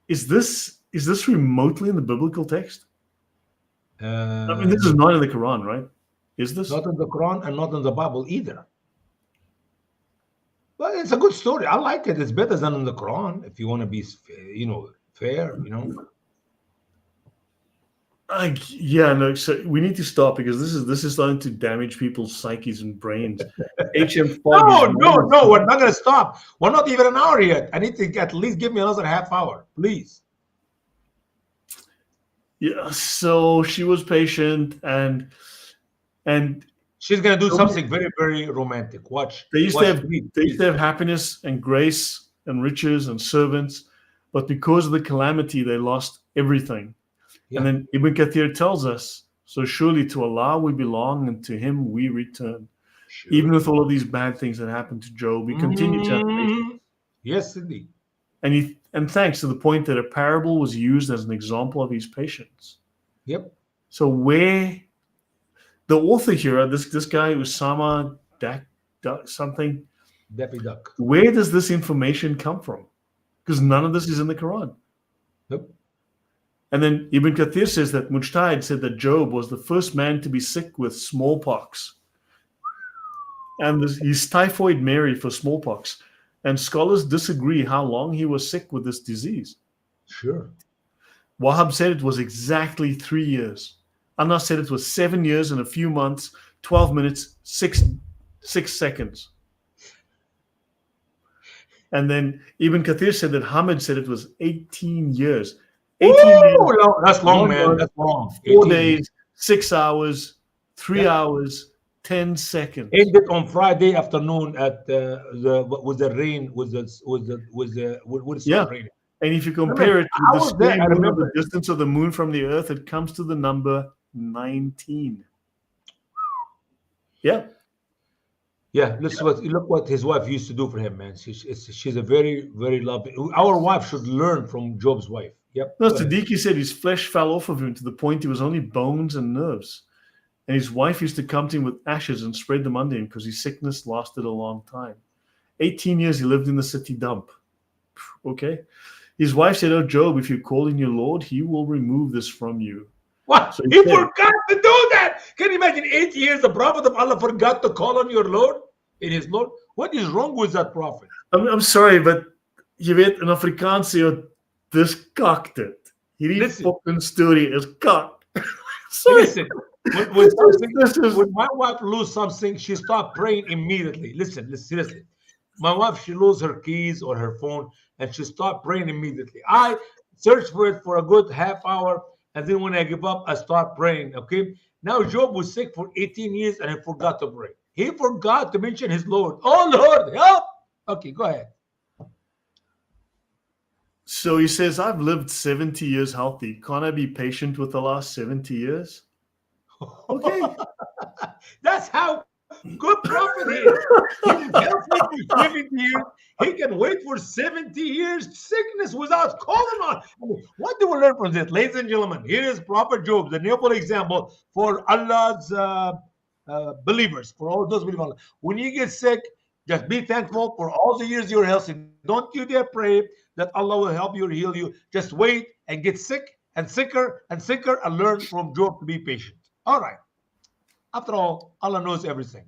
Is this remotely in the biblical text? I mean, this is not in the Quran, right? Is this? Not in the Quran and not in the Bible either. But it's a good story. I like it. It's better than in the Quran if you want to be, fair, So we need to stop because this is starting to damage people's psyches and brains. HM No, we're not going to stop. We're not even an hour yet. I need to at least give me another half hour, please. Yeah, so she was patient and she's going to do something very, very romantic. Watch. They used to have happiness and grace and riches and servants, but because of the calamity, they lost everything. Yeah. And then Ibn Kathir tells us, so surely to Allah we belong and to him we return. Sure. Even with all of these bad things that happened to Job, we continue to have patience. Yes, indeed. And thanks to the point that a parable was used as an example of his patience. Yep. So where the author here, this guy Usama Dakdok something, Dakdok. Where does this information come from? Because none of this is in the Quran. Nope. And then Ibn Kathir says that Mujtahid said that Job was the first man to be sick with smallpox. And he's typhoid Mary for smallpox. And scholars disagree how long he was sick with this disease. Sure. Wahab said it was exactly 3 years. Anas said it was 7 years and a few months. 12 minutes, 6 seconds. And then Ibn Kathir said that Hamid said it was 18 years. 18 years, No, that's long, 1 man. month, That's long. 4 18 years. days, 6 hours, 3 Yep. hours, 10 seconds. Ended on Friday afternoon at with the rain, with the when it Yeah. started raining. And if you I mean, compare it to how the was that? square I root of the remember. distance of the moon from the earth, it comes to the number 19. Yeah. Yeah, look what his wife used to do for him, man. She's a very, very loving. Our wife should learn from Job's wife. Yep. No, Go ahead. Siddiqui said his flesh fell off of him to the point he was only bones and nerves. And his wife used to come to him with ashes and spread them under him because his sickness lasted a long time. 18 years he lived in the city dump. Okay. His wife said, "Oh, Job, if you call in your Lord, he will remove this from you." What? So He said, forgot to do that. Can you imagine 8 years the prophet of Allah forgot to call on your Lord in his Lord? What is wrong with that prophet? I'm sorry, but je weet, in Afrikaans sê jy, dis kak dit. Hierdie Listen. fucking story is kak. Sorry. Listen, when my wife lose something, she start praying immediately. Listen, seriously. My wife, she lose her keys or her phone, and she start praying immediately. I search for it for a good half hour, and then when I give up, I start praying. Okay. Now Job was sick for 18 years, and he forgot to pray. He forgot to mention his Lord. Oh Lord, help! Okay, go ahead. So he says, I've lived 70 years healthy. Can't I be patient with the last 70 years? Okay. That's how good prophet he is. He was healthy for 70 years. He can wait for 70 years sickness without calling on. I mean, what do we learn from this? Ladies and gentlemen, here is Prophet Job, the noble example for Allah's believers, for all those believers. When you get sick, just be thankful for all the years you're healthy. Don't you dare pray that Allah will help you or heal you. Just wait and get sick and sicker and sicker and learn from Job to be patient. All right. After all, Allah knows everything.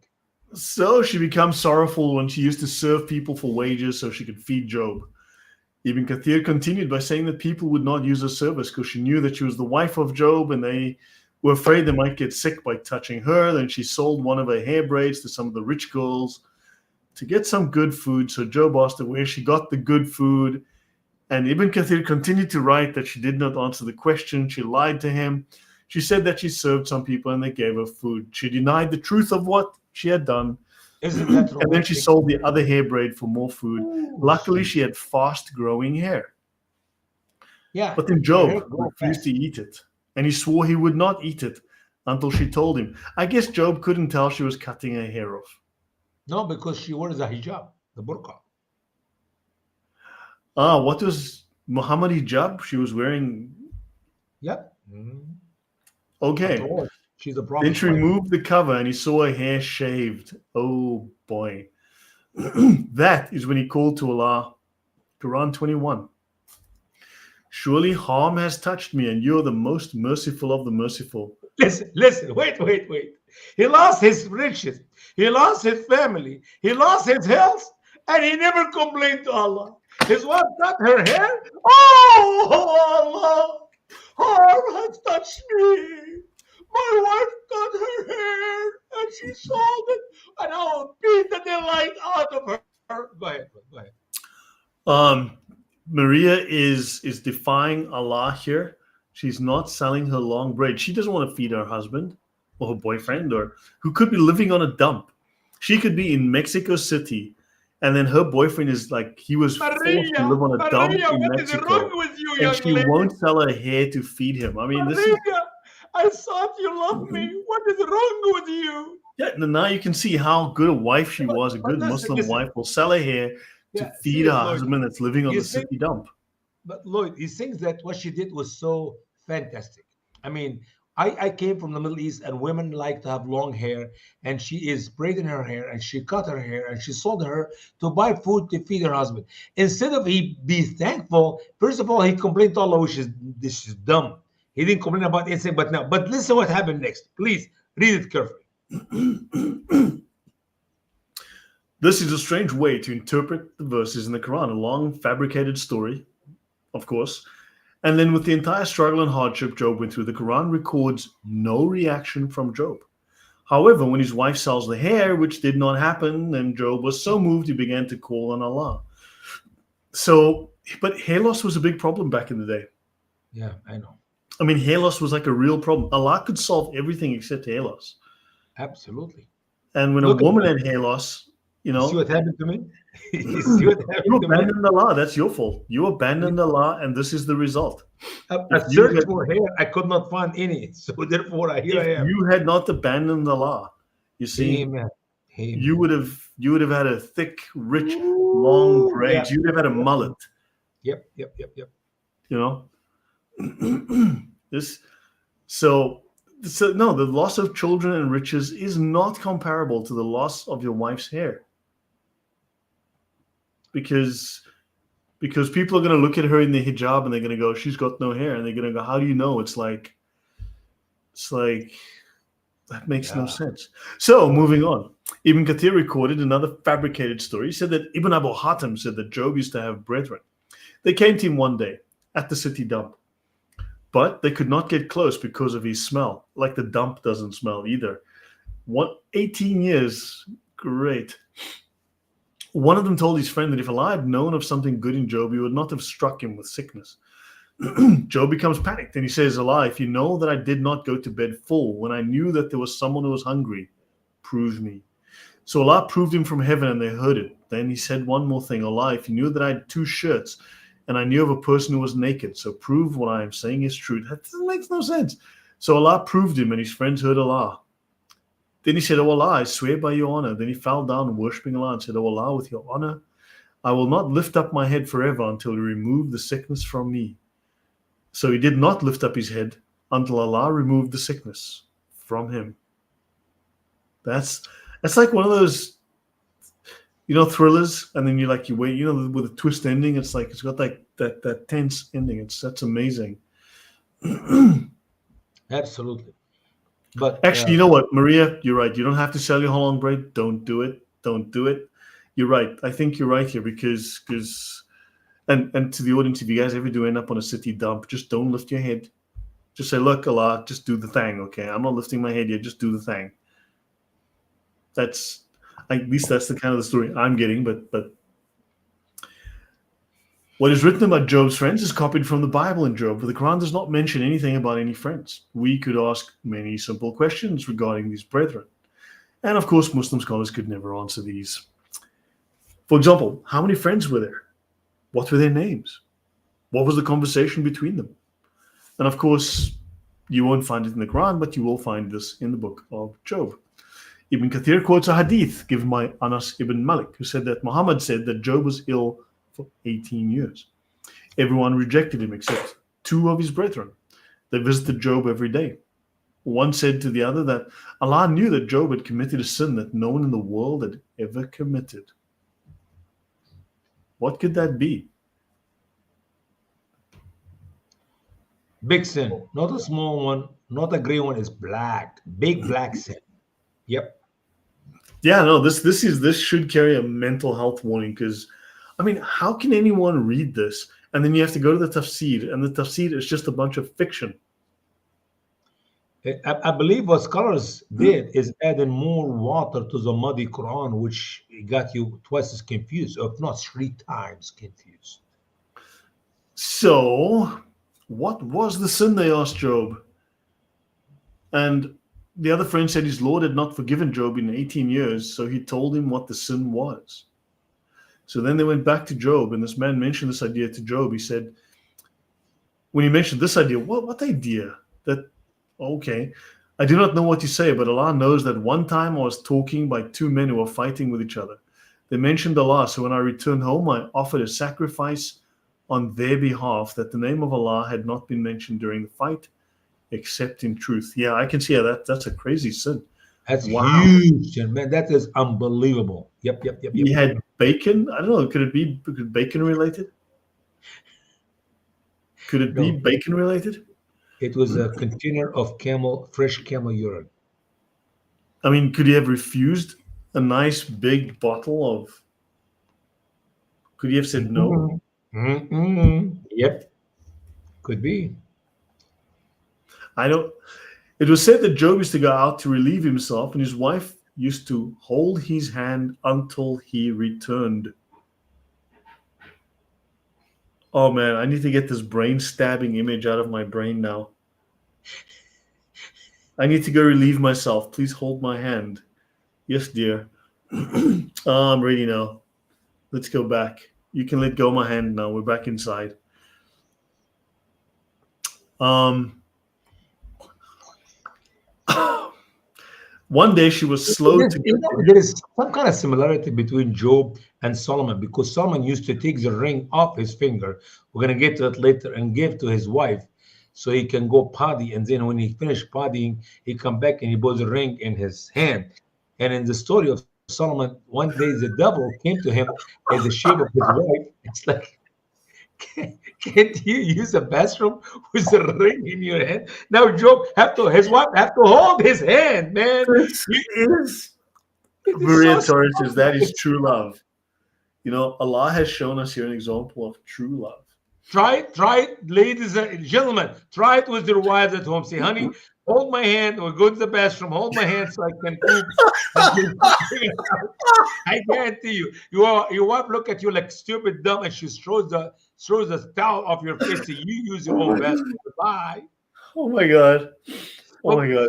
So she becomes sorrowful when she used to serve people for wages so she could feed Job. Ibn Kathir continued by saying that people would not use her service because she knew that she was the wife of Job and they were afraid they might get sick by touching her. Then she sold one of her hair braids to some of the rich girls to get some good food. So Job asked her where she got the good food. And Ibn Kathir continued to write that she did not answer the question. She lied to him. She said that she served some people and they gave her food. She denied the truth of what she had done. Isn't that And then she sold the other hair braid for more food. Ooh, Luckily, she had fast growing hair. Yeah. But then Job refused to eat it. And he swore he would not eat it until she told him. I guess Job couldn't tell she was cutting her hair off. No, because she wears a hijab, the burqa. What was Muhammad hijab? She was wearing. Yep. Mm-hmm. Okay. She's a prophet. Then she removed the cover and he saw her hair shaved. Oh boy. That is when he called to Allah. Quran 21. Surely harm has touched me and you are the most merciful of the merciful. Listen, wait. He lost his riches. He lost his family. He lost his health. And he never complained to Allah. His wife cut her hair. Oh, Allah. Harm has touched me. My wife cut her hair and she sold it, and I will beat the delight out of her. Go ahead. Maria is defying Allah here. She's not selling her long braid. She doesn't want to feed her husband or her boyfriend or who could be living on a dump. She could be in Mexico City. And then her boyfriend is like, he was forced to live on a dump in what Mexico. Is wrong with you, and young she lady? won't sell her hair to feed him. I mean, this is... I thought you loved me. What is wrong with you? Yeah, now you can see how good a wife she was. A good Muslim wife will sell her hair to feed her husband that's living on the city dump. But Lloyd, he thinks that what she did was so fantastic. I mean, I came from the Middle East and women like to have long hair, and she is braiding her hair and she cut her hair and she sold her to buy food to feed her husband. Instead of he be thankful, first of all, he complained to Allah, this is dumb. He didn't complain about anything but now. But listen what happened next. Please read it carefully. This is a strange way to interpret the verses in the Quran, a long fabricated story, of course. And then with the entire struggle and hardship Job went through, the Quran records no reaction from Job. However, when his wife sells the hair, which did not happen, and Job was so moved he began to call on Allah. So, but hair loss was a big problem back in the day. Yeah, I know. I mean, hair loss was like a real problem. Allah could solve everything except hair loss. Absolutely. And when a Look at woman that. had hair loss, you You see know, what happened to me? You see what you happened to me? abandoned Allah. That's your fault. You abandoned Allah, and this is the result. I If you searched had, for hair, I could not find any. So therefore, here if I am. you had not abandoned Allah, you see, Amen. you Amen. would have you would have had a thick, rich, long Ooh, yeah. braids. You'd have had a Yep. mullet. Yep. Yep. Yep. Yep. You know, this. So, so no, the loss of children and riches is not comparable to the loss of your wife's hair, because people are going to look at her in the hijab and they're going to go, she's got no hair, and they're going to go, how do you know? It's like that makes no Yeah. sense. So No. moving on, Ibn Kathir recorded another fabricated story. He said that Ibn Abu Hatim said that Job used to have brethren. They came to him one day at the city dump, but they could not get close because of his smell. Like the dump doesn't smell either. 18 years, great. One of them told his friend that if Allah had known of something good in Job, he would not have struck him with sickness. Job becomes panicked and he says, Allah, if you know that I did not go to bed full when I knew that there was someone who was hungry, prove me. So Allah proved him from heaven and they heard it. Then he said one more thing, Allah, if you knew that I had 2 shirts and I knew of a person who was naked, so prove what I am saying is true. That makes no sense. So Allah proved him and his friends heard Allah. Then he said, Oh Allah, I swear by your honor. Then he fell down worshipping Allah and said, Oh Allah, with your honor, I will not lift up my head forever until you remove the sickness from me. So he did not lift up his head until Allah removed the sickness from him. That's like one of those, thrillers, and then you wait, with a twist ending. It's like it's got like that tense ending. That's amazing. Absolutely. But Actually, you know what, Maria, you're right. You don't have to sell your whole long braid. Don't do it. Don't do it. You're right. I think you're right here because and to the audience, if you guys ever do end up on a city dump, just don't lift your head. Just say, look, Allah, just do the thing, okay? I'm not lifting my head yet. Just do the thing. At least that's the kind of the story I'm getting. But what is written about Job's friends is copied from the Bible in Job, but the Quran does not mention anything about any friends. We could ask many simple questions regarding these brethren. And of course, Muslim scholars could never answer these. For example, how many friends were there? What were their names? What was the conversation between them? And of course, you won't find it in the Quran, but you will find this in the book of Job. Ibn Kathir quotes a hadith given by Anas ibn Malik, who said that Muhammad said that Job was ill for 18 years. Everyone rejected him except 2 of his brethren. They visited Job every day. One said to the other that Allah knew that Job had committed a sin that no one in the world had ever committed. What could that be? big sin, not a small one, not a gray one, is black. Big black sin. Yep. Yeah, no, this should carry a mental health warning, because I mean, how can anyone read this and then you have to go to the tafsir, and the tafsir is just a bunch of fiction? I believe what scholars did is adding more water to the muddy Quran, which got you twice as confused, if not 3 times confused. So, what was the sin, they asked Job? And the other friend said his Lord had not forgiven Job in 18 years, so he told him what the sin was. So then they went back to Job, and this man mentioned this idea to Job. He said, when he mentioned this idea, what idea? That, okay, I do not know what you say, but Allah knows that one time I was talking by 2 men who were fighting with each other. They mentioned Allah, so when I returned home, I offered a sacrifice on their behalf that the name of Allah had not been mentioned during the fight, except in truth. Yeah, I can see how that's a crazy sin. That's Wow. huge, and man, that is unbelievable. Yep. He had bacon. I don't know. Could it be bacon related? Could it be No, bacon related? it was a container of fresh camel urine. I mean, could he have refused a nice big bottle of? Could he have said no? Yep, could be. I don't. It was said that Job used to go out to relieve himself, and his wife used to hold his hand until he returned. Oh man, I need to get this brain stabbing image out of my brain now. I need to go relieve myself. Please hold my hand. Yes, dear. I'm ready now. Let's go back. You can let go of my hand now. We're back inside. One day she was slow to get There is some kind of similarity between Job and Solomon, because Solomon used to take the ring off his finger. We're going to get to it later, and give to his wife so he can go potty. And then when he finished pottying, he come back and he puts the ring in his hand. And in the story of Solomon, one day the devil came to him in the shape of his wife. It's like, can't you use a bathroom with a ring in your hand? Now Job his wife have to hold his hand, man. this is Maria Torres says that is true love. You know, Allah has shown us here an example of true love. Try it, ladies and gentlemen. Try it with your wives at home. Say, honey, hold my hand, or go to the bathroom. Hold my hand so I can poop. I guarantee you, your wife look at you like stupid, dumb, and she throws the towel off your face. So you use your own bathroom. Bye. Oh my god. Oh my god.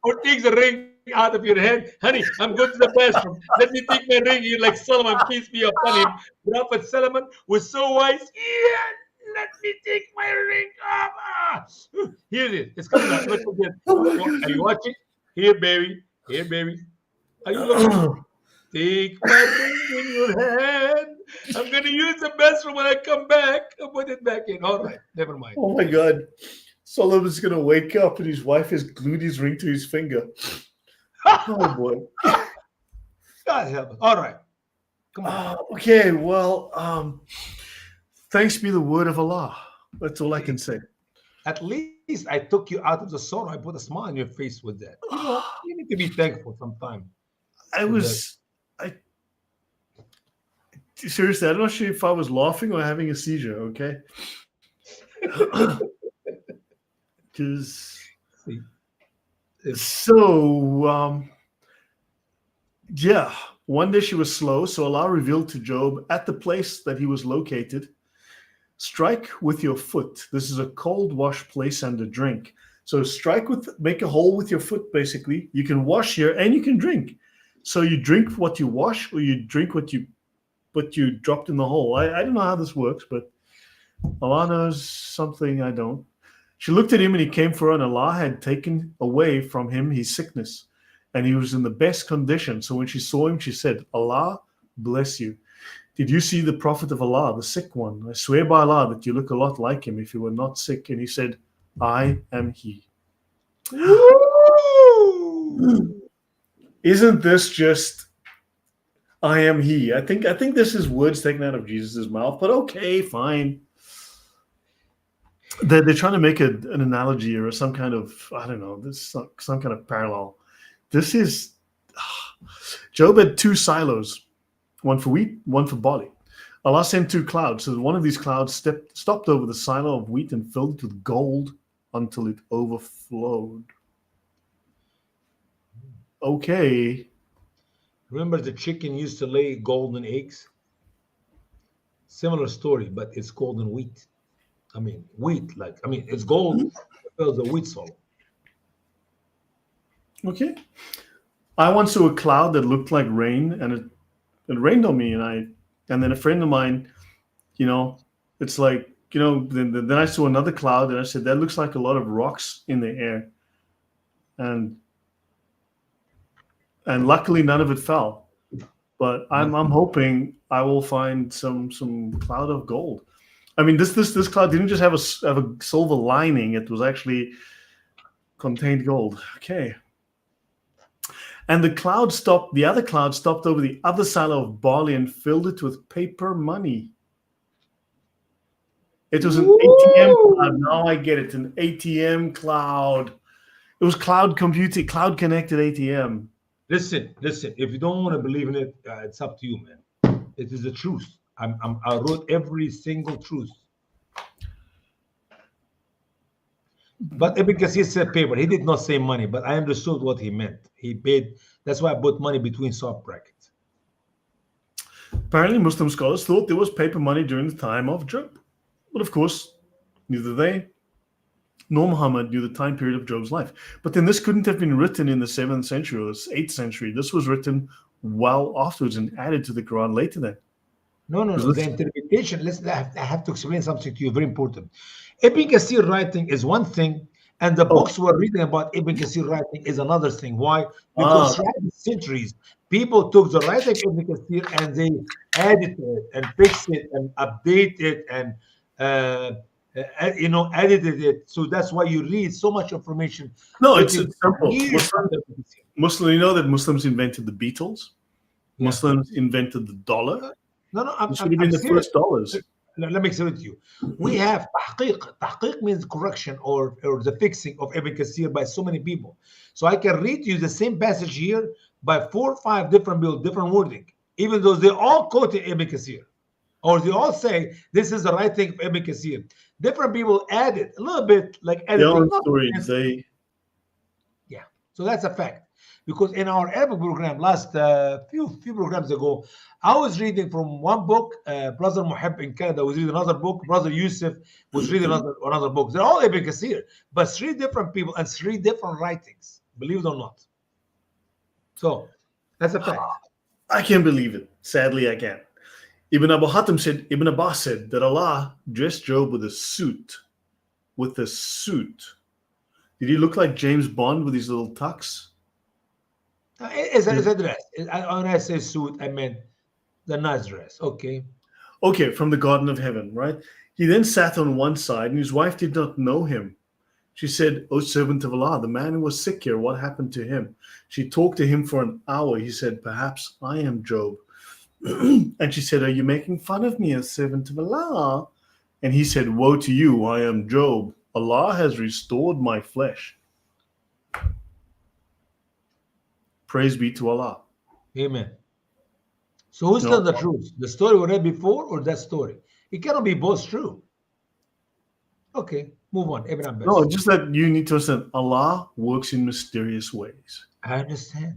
Or take the ring out of your head. Honey, I'm going to the bathroom. Let me take my ring. You like Solomon, peace be upon him. Prophet Solomon was so wise. Yeah, let me take my ring off. Here it is. It's coming out. Look at this. Are you watching? Here, baby. Here, baby. Are you looking? Take my ring in your hand. I'm going to use the bathroom when I come back. I'll put it back in. All right. Never mind. Oh my god. Solomon's gonna wake up and his wife has glued his ring to his finger. Oh boy. God help us. All right. Come on. Okay, well, thanks be the word of Allah. That's all I can say. At least I took you out of the sorrow. I put a smile on your face with that. You know, you need to be thankful sometimes. Seriously, I'm not sure if I was laughing or having a seizure, okay? Yeah, one day she was slow, so Allah revealed to Job at the place that he was located, strike with your foot. This is a cold wash place and a drink. So make a hole with your foot, basically. You can wash here and you can drink. So you drink what you wash, or you drink what you dropped in the hole. I don't know how this works, but Allah knows something I don't. She looked at him and he came for her, and Allah had taken away from him his sickness, and he was in the best condition. So when she saw him, she said, Allah bless you. Did you see the Prophet of Allah, the sick one? I swear by Allah that you look a lot like him if you were not sick. And he said, I am he. Isn't this just, I am he? I think this is words taken out of Jesus' mouth, but okay, fine. They're trying to make an analogy or some kind of, I don't know, this some kind of parallel. This is, Job had two silos, one for wheat, one for barley. Allah sent two clouds. So one of these clouds stopped over the silo of wheat and filled it with gold until it overflowed. Okay. Remember the chicken used to lay golden eggs? Similar story, but it's golden wheat. I mean, wheat, it's gold. It fills a wheat solo. Okay. I once saw a cloud that looked like rain, and it rained on me, and then a friend of mine, it's like, then I saw another cloud, and I said, that looks like a lot of rocks in the air. And luckily none of it fell. But I'm hoping I will find some cloud of gold. I mean, this cloud didn't just have a silver lining; it was actually contained gold. Okay. And the other cloud stopped over the other silo of barley and filled it with paper money. It was an ATM cloud. Now I get it, an ATM cloud. It was cloud computing, cloud connected ATM. Listen. If you don't want to believe in it, it's up to you, man. It is the truth. I wrote every single truth. But Ibn Kathir said paper. He did not say money, but I understood what he meant. He paid. That's why I put money between soft brackets. Apparently, Muslim scholars thought there was paper money during the time of Job. But of course, neither they nor Muhammad knew the time period of Job's life. But then this couldn't have been written in the 7th century or the 8th century. This was written well afterwards and added to the Quran later then. No, no, Because no. The this, interpretation. Listen, I have to explain something to you. Very important. Ibn Kathir writing is one thing, and the oh, books we're reading about Ibn Kathir writing is another thing. Why? ah, Because throughout the centuries, people took the writing of Ibn Kathir and they edited it and fixed it and updated it and edited it. So that's why you read so much information no, it's, written it's simple. years after Ibn Kathir. You know that Muslims invented the Beatles. Yeah. Muslims invented the dollar. No, no, This should have been the serious. first dollars. Let me explain it to you. We have tahqiq. Tahqiq means correction or the fixing of Ibn Kathir by so many people. So I can read you the same passage here by 4 or 5 different people, different wording, even though they all quote Ibn Kathir, or they all say this is the right thing of Ibn Kathir. Different people added a little bit, like Their own editing. stories. Yeah, so that's a fact. Because in our Arabic program last few programs ago, I was reading from one book. Brother Muhib in Canada was reading another book. Brother Yusuf was reading another book. They're all Ibn Kathir, but 3 different people and 3 different writings. Believe it or not. So that's a fact. I can't believe it. Sadly, I can't. Ibn Abbas said that Allah dressed Job with a suit. With a suit. Did he look like James Bond with his little tux? It's a dress. When I say suit, I meant the nice dress. Okay. Okay, from the Garden of Heaven, right? He then sat on one side, and his wife did not know him. She said, "O servant of Allah, the man who was sick here, what happened to him?" She talked to him for an hour. He said, "Perhaps I am Job." And she said, "Are you making fun of me, O servant of Allah?" And he said, "Woe to you, I am Job. Allah has restored my flesh." Praise be to Allah. Amen. So who's telling the truth? The story we read before or that story? It cannot be both true. Okay, move on. Ibn Abbas. No, just that you need to understand Allah works in mysterious ways. I understand.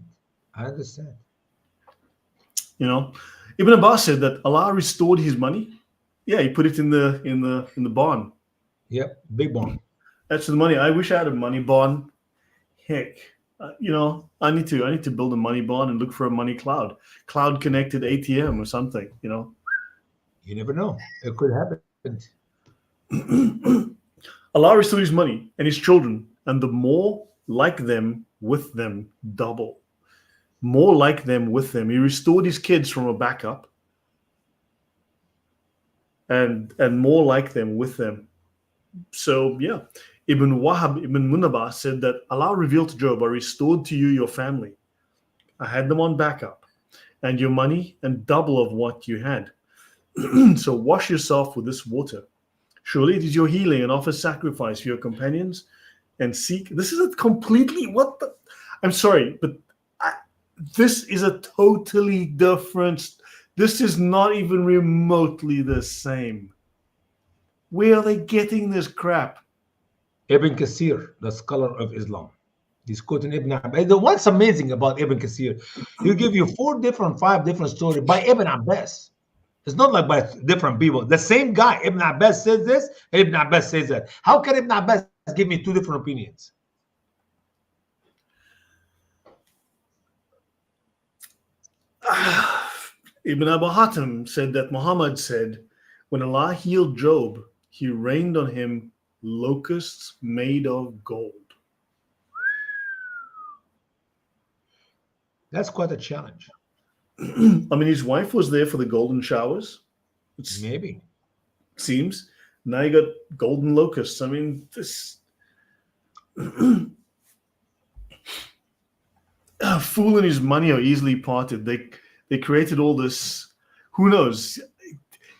You know, Ibn Abbas said that Allah restored his money. Yeah, he put it in the barn. Yep, big barn. That's the money. I wish I had a money barn. Heck, I need to build a money barn and look for a money cloud connected ATM or something. You never know. It could happen. Allah restored his money and his children, and the more like them with them double. More like them with them. He restored his kids from a backup, and more like them with them. So yeah, Ibn Munabbah said that Allah revealed to Job, "I restored to you your family. I had them on backup, and your money, and double of what you had. So wash yourself with this water. Surely it is your healing, and offer sacrifice for your companions, and seek." This is a completely I'm sorry, but this is a totally different. This is not even remotely the same. Where are they getting this crap? Ibn Kathir, the scholar of Islam. He's quoting Ibn Abbas. What's amazing about Ibn Kathir, he'll give you 5 different stories by Ibn Abbas. It's not like by different people. The same guy, Ibn Abbas says this, and Ibn Abbas says that. How can Ibn Abbas give me 2 different opinions? Ibn Abu Hatim said that Muhammad said, when Allah healed Job, he rained on him locusts made of gold. That's quite a challenge. I mean, his wife was there for the golden showers. Maybe. Seems. Now you got golden locusts. I mean, this fool and his money are easily parted. They created all this. Who knows?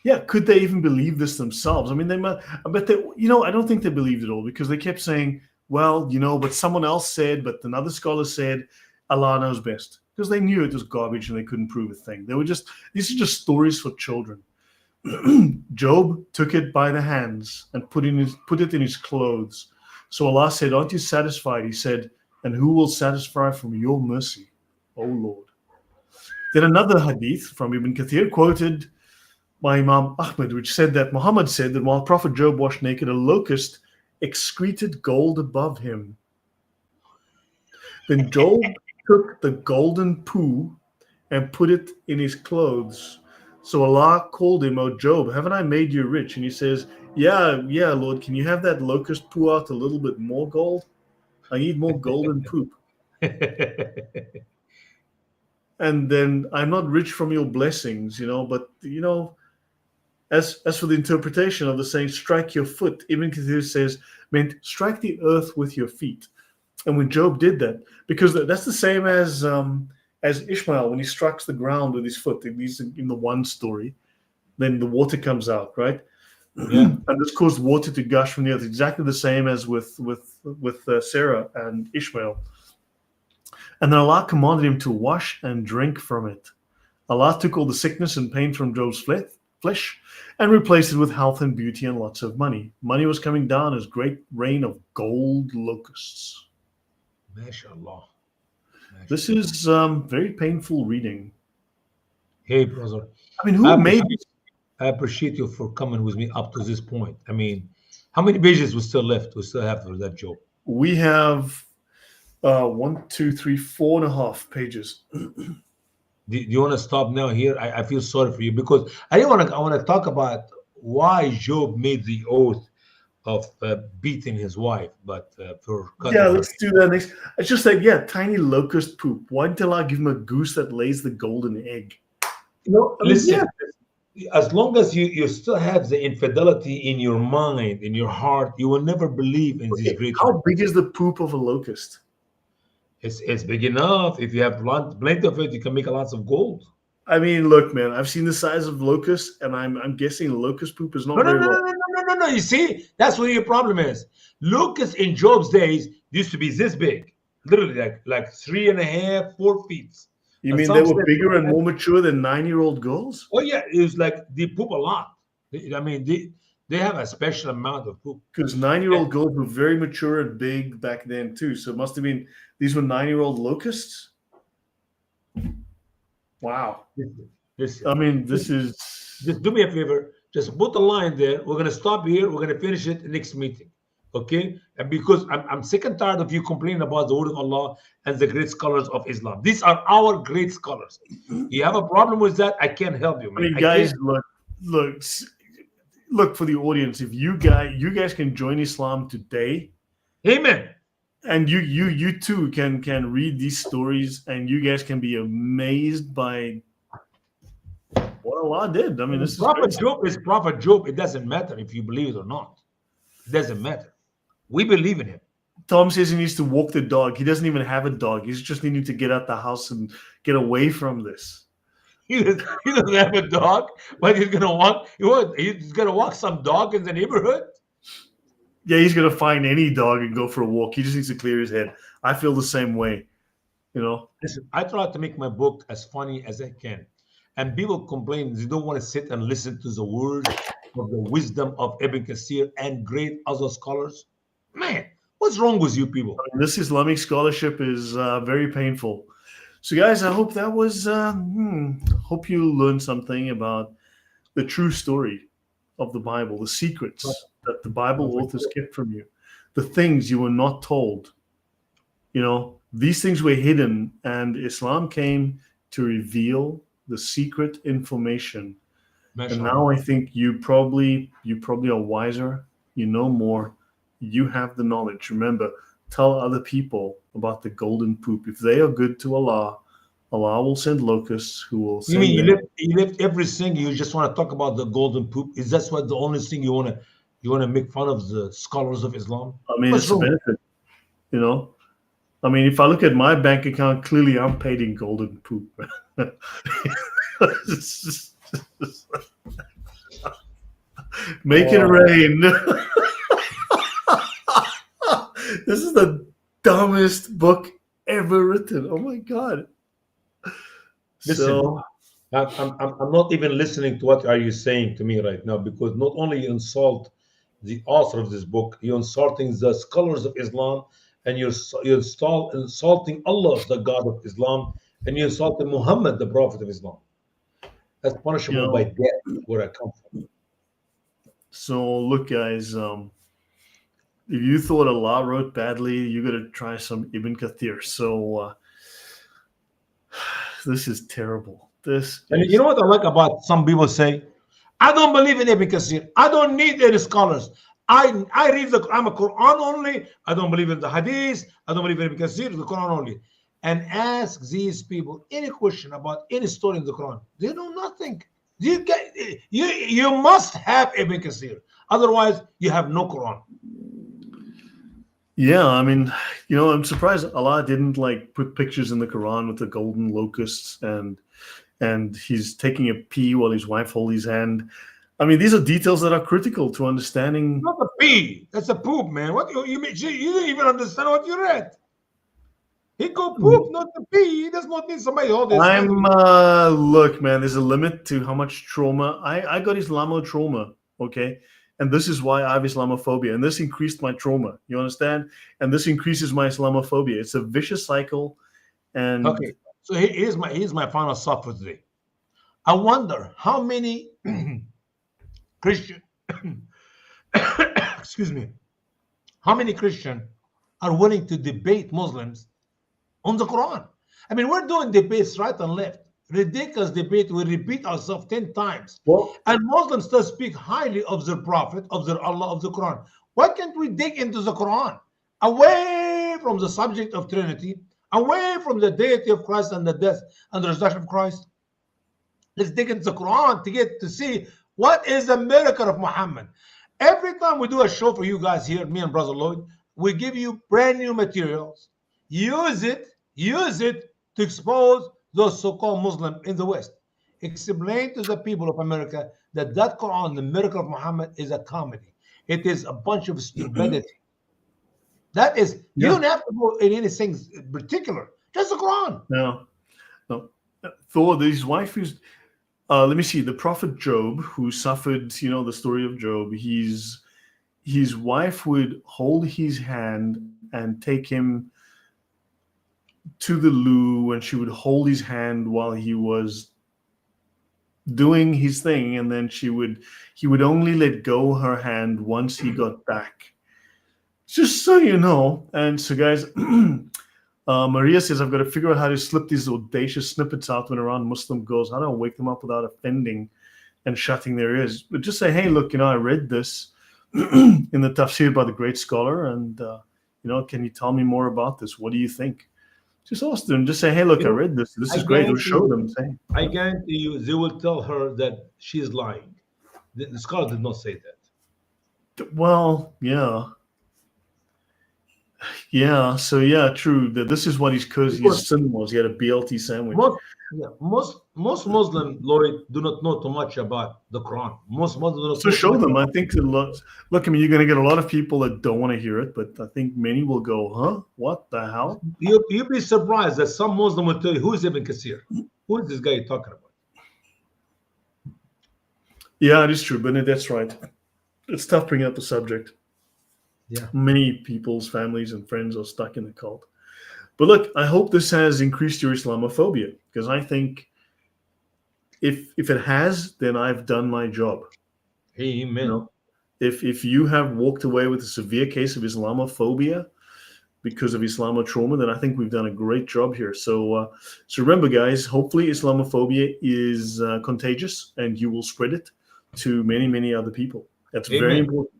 Yeah, could they even believe this themselves? I mean, they might. I bet they. I don't think they believed it all, because they kept saying, "Well, but someone else said, but another scholar said, Allah knows best," because they knew it was garbage and they couldn't prove a thing. These are just stories for children. Job took it by the hands and put it in his clothes. So Allah said, aren't you satisfied? He said, and who will satisfy from your mercy, O Lord? Then another hadith from Ibn Kathir quoted by Imam Ahmad, which said that Muhammad said that while Prophet Job washed naked, a locust excreted gold above him. Then Job took the golden poo and put it in his clothes. So Allah called him, "O Job, haven't I made you rich?" And he says, yeah, Lord, can you have that locust poo out a little bit more gold? I need more golden poop. And then I'm not rich from your blessings, but as for the interpretation of the saying, strike your foot, Ibn Kathir says, meant strike the earth with your feet. And when Job did that, because that's the same as Ishmael, when he strikes the ground with his foot, at least in the one story, then the water comes out, right? Yeah. And this caused water to gush from the earth, exactly the same as with Sarah and Ishmael. And then Allah commanded him to wash and drink from it. Allah took all the sickness and pain from Job's flesh and replaced it with health and beauty and lots of money. Money was coming down as great rain of gold locusts. MashaAllah. This is very painful reading. Hey, brother. I mean, who made I appreciate you for coming with me up to this point. I mean, how many pages we still left? We still have for that Job. We have 1, 2, 3, 4.5 pages. Do you want to stop now here? I feel sorry for you because I want to talk about why Job made the oath of beating his wife, but let's do that next. It's just like, tiny locust poop. Why didn't Allah give him a goose that lays the golden egg? Listen, as long as you still have the infidelity in your mind, in your heart, you will never believe in these great. How big is the poop of a locust? It's big enough. If you have plenty of it, you can make lots of gold. I mean, look, man, I've seen the size of locusts, and I'm guessing locust poop is not very large. No. You see, that's what your problem is. Locusts in Job's days used to be this big, literally like 3.5, 4 feet. You mean they were bigger and more mature than 9-year-old girls? Oh yeah, it was like they poop a lot. I mean, they have a special amount of poop. Because 9-year-old girls were very mature and big back then too. So it must have been these were 9-year-old locusts. Wow. I mean, this is. Just do me a favor. Just put a line there. We're gonna stop here. We're gonna finish it next meeting. Okay? And because I'm sick and tired of you complaining about the word of Allah and the great scholars of Islam. These are our great scholars. You have a problem with that? I can't help you, man. I mean, guys, look for the audience. If you guys can join Islam today, amen. And you too can read these stories, and you guys can be amazed by what Allah did. I mean, this Prophet Job is Prophet Job. It doesn't matter if you believe it or not. It doesn't matter. We believe in him. Tom says he needs to walk the dog. He doesn't even have a dog. He's just needing to get out the house and get away from this. He doesn't have a dog, but he's gonna walk. He's gonna walk some dog in the neighborhood. Yeah, he's gonna find any dog and go for a walk. He just needs to clear his head. I feel the same way. Listen, I try to make my book as funny as I can, and people complain they don't want to sit and listen to the words of the wisdom of Ibn Kathir and great other scholars. Man, what's wrong with you people? This Islamic scholarship is very painful. So, guys, I hope that was. Hope you learned something about the true story of the Bible, the secrets that the Bible authors kept from you, the things you were not told. These things were hidden, and Islam came to reveal the secret information. And now I think you probably are wiser. You know more. You have the knowledge. Remember, tell other people about the golden poop. If they are good to Allah, Allah will send locusts who will send. You mean you left everything? You just want to talk about the golden poop? Is that what the only thing you want to make fun of the scholars of Islam? I mean, it's a benefit. I mean, if I look at my bank account, clearly I'm paid in golden poop. Make it rain. This is the dumbest book ever written. Oh my God. Listen, I'm not even listening to what are you saying to me right now, because not only you insult the author of this book. You're insulting the scholars of Islam, and you're insulting Allah, the God of Islam, and you're insulting Muhammad, the Prophet of Islam. That's You punishable by know, death, where I come from. so look, guys, if you thought Allah wrote badly, you got to try some Ibn Kathir. So this is terrible. This And you is know what I like about some people say, I don't believe in Ibn Kathir. I don't need any scholars. I read I'm a Quran only. I don't believe in the Hadith. I don't believe in Ibn Kathir, the Quran only. And ask these people any question about any story in the Quran. They know nothing. You must have Ibn Kathir. Otherwise, you have no Quran. yeah. I mean, I'm surprised Allah didn't like put pictures in the Quran with the golden locusts and he's taking a pee while his wife holds his hand. I mean, these are details that are critical to understanding. Not a pee. That's a poop, man. What you mean? You didn't even understand what you read. He go poop, not the pee. He does not need somebody hold his hand. Look, man, there's a limit to how much trauma. I got Islamo trauma, okay? And this is why I have Islamophobia. And this increased my trauma. You understand? And this increases my Islamophobia. It's a vicious cycle. And Okay. So here's my final thought for today. I wonder how many Christian excuse me, how many Christian are willing to debate Muslims on the Quran? I mean, we're doing debates right and left. Ridiculous debate. We repeat ourselves 10 times. well, And Muslims still speak highly of their Prophet, of their Allah, of the Quran. Why can't we dig into the Quran? Away from the subject of Trinity, away from the deity of Christ and the death and the resurrection of Christ. Let's dig into the Quran to get to see what is the miracle of Muhammad. Every time we do a show for you guys here, me and Brother Lloyd, we give you brand new materials. Use it to expose those so-called Muslims in the West. Explain to the people of America that Quran, the miracle of Muhammad, is a comedy. It is a bunch of stupidity. That is, you don't have to go in anything particular. Just the Quran. no. Thor, his wife who's, let me see, the prophet Job, who suffered, the story of Job, his wife would hold his hand and take him to the loo, and she would hold his hand while he was doing his thing, and then he would only let go her hand once he got back. Just so you know. And so, guys, Maria says, I've got to figure out how to slip these audacious snippets out when around Muslim girls. How do I wake them up without offending and shutting their ears? But just say, hey, look, I read this in the tafsir by the great scholar, and can you tell me more about this? What do you think? Just ask them. Just say, hey, look, I read this. This is great. Or show them. Say, I guarantee you, they will tell her that she's lying. The scholar did not say that. well, yeah. Yeah, so true. That this is what his sin was. He had a BLT sandwich. Most Muslim, Lloyd, do not know too much about the Quran. Most Muslims do not. So show them. I think look. I mean, you're going to get a lot of people that don't want to hear it, but I think many will go, "Huh? What the hell?" You'll be surprised that some Muslim will tell you, "Who is Ibn Kathir? Who is this guy you're talking about?" Yeah, it is true, but that's right. It's tough bringing up the subject. Yeah. Many people's families and friends are stuck in the cult. But look, I hope this has increased your Islamophobia, because I think if it has, then I've done my job. Amen. If you have walked away with a severe case of Islamophobia because of Islamo trauma, then I think we've done a great job here. So remember, guys, hopefully Islamophobia is contagious and you will spread it to many, many other people. That's very important.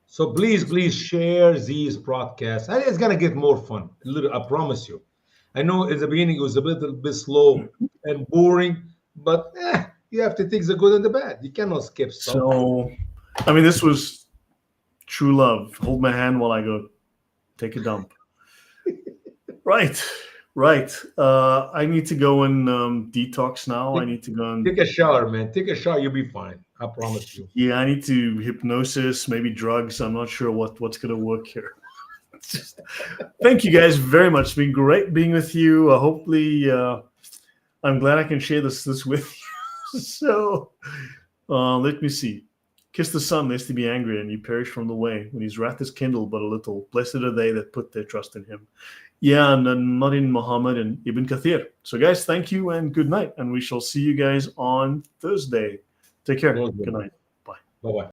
So please share these broadcasts. And it's gonna get more fun. I promise you. I know in the beginning it was a little bit slow and boring, but you have to take the good and the bad. You cannot skip stuff. So, I mean, this was true love. Hold my hand while I go take a dump. Right. I need to go and detox now. I need to go and take a shower, man. Take a shower, you'll be fine. I promise you. Yeah, I need to hypnosis, maybe drugs. I'm not sure what's going to work here. Thank you guys very much. It's been great being with you. Hopefully, I'm glad I can share this with you. So, let me see. Kiss the Son, lest he be angry, and you perish from the way, when his wrath is kindled but a little. Blessed are they that put their trust in him. Yeah, and Narin Muhammad and Ibn Kathir. So, guys, thank you and good night. And we shall see you guys on Thursday. Take care. Good night. Bye. Bye-bye.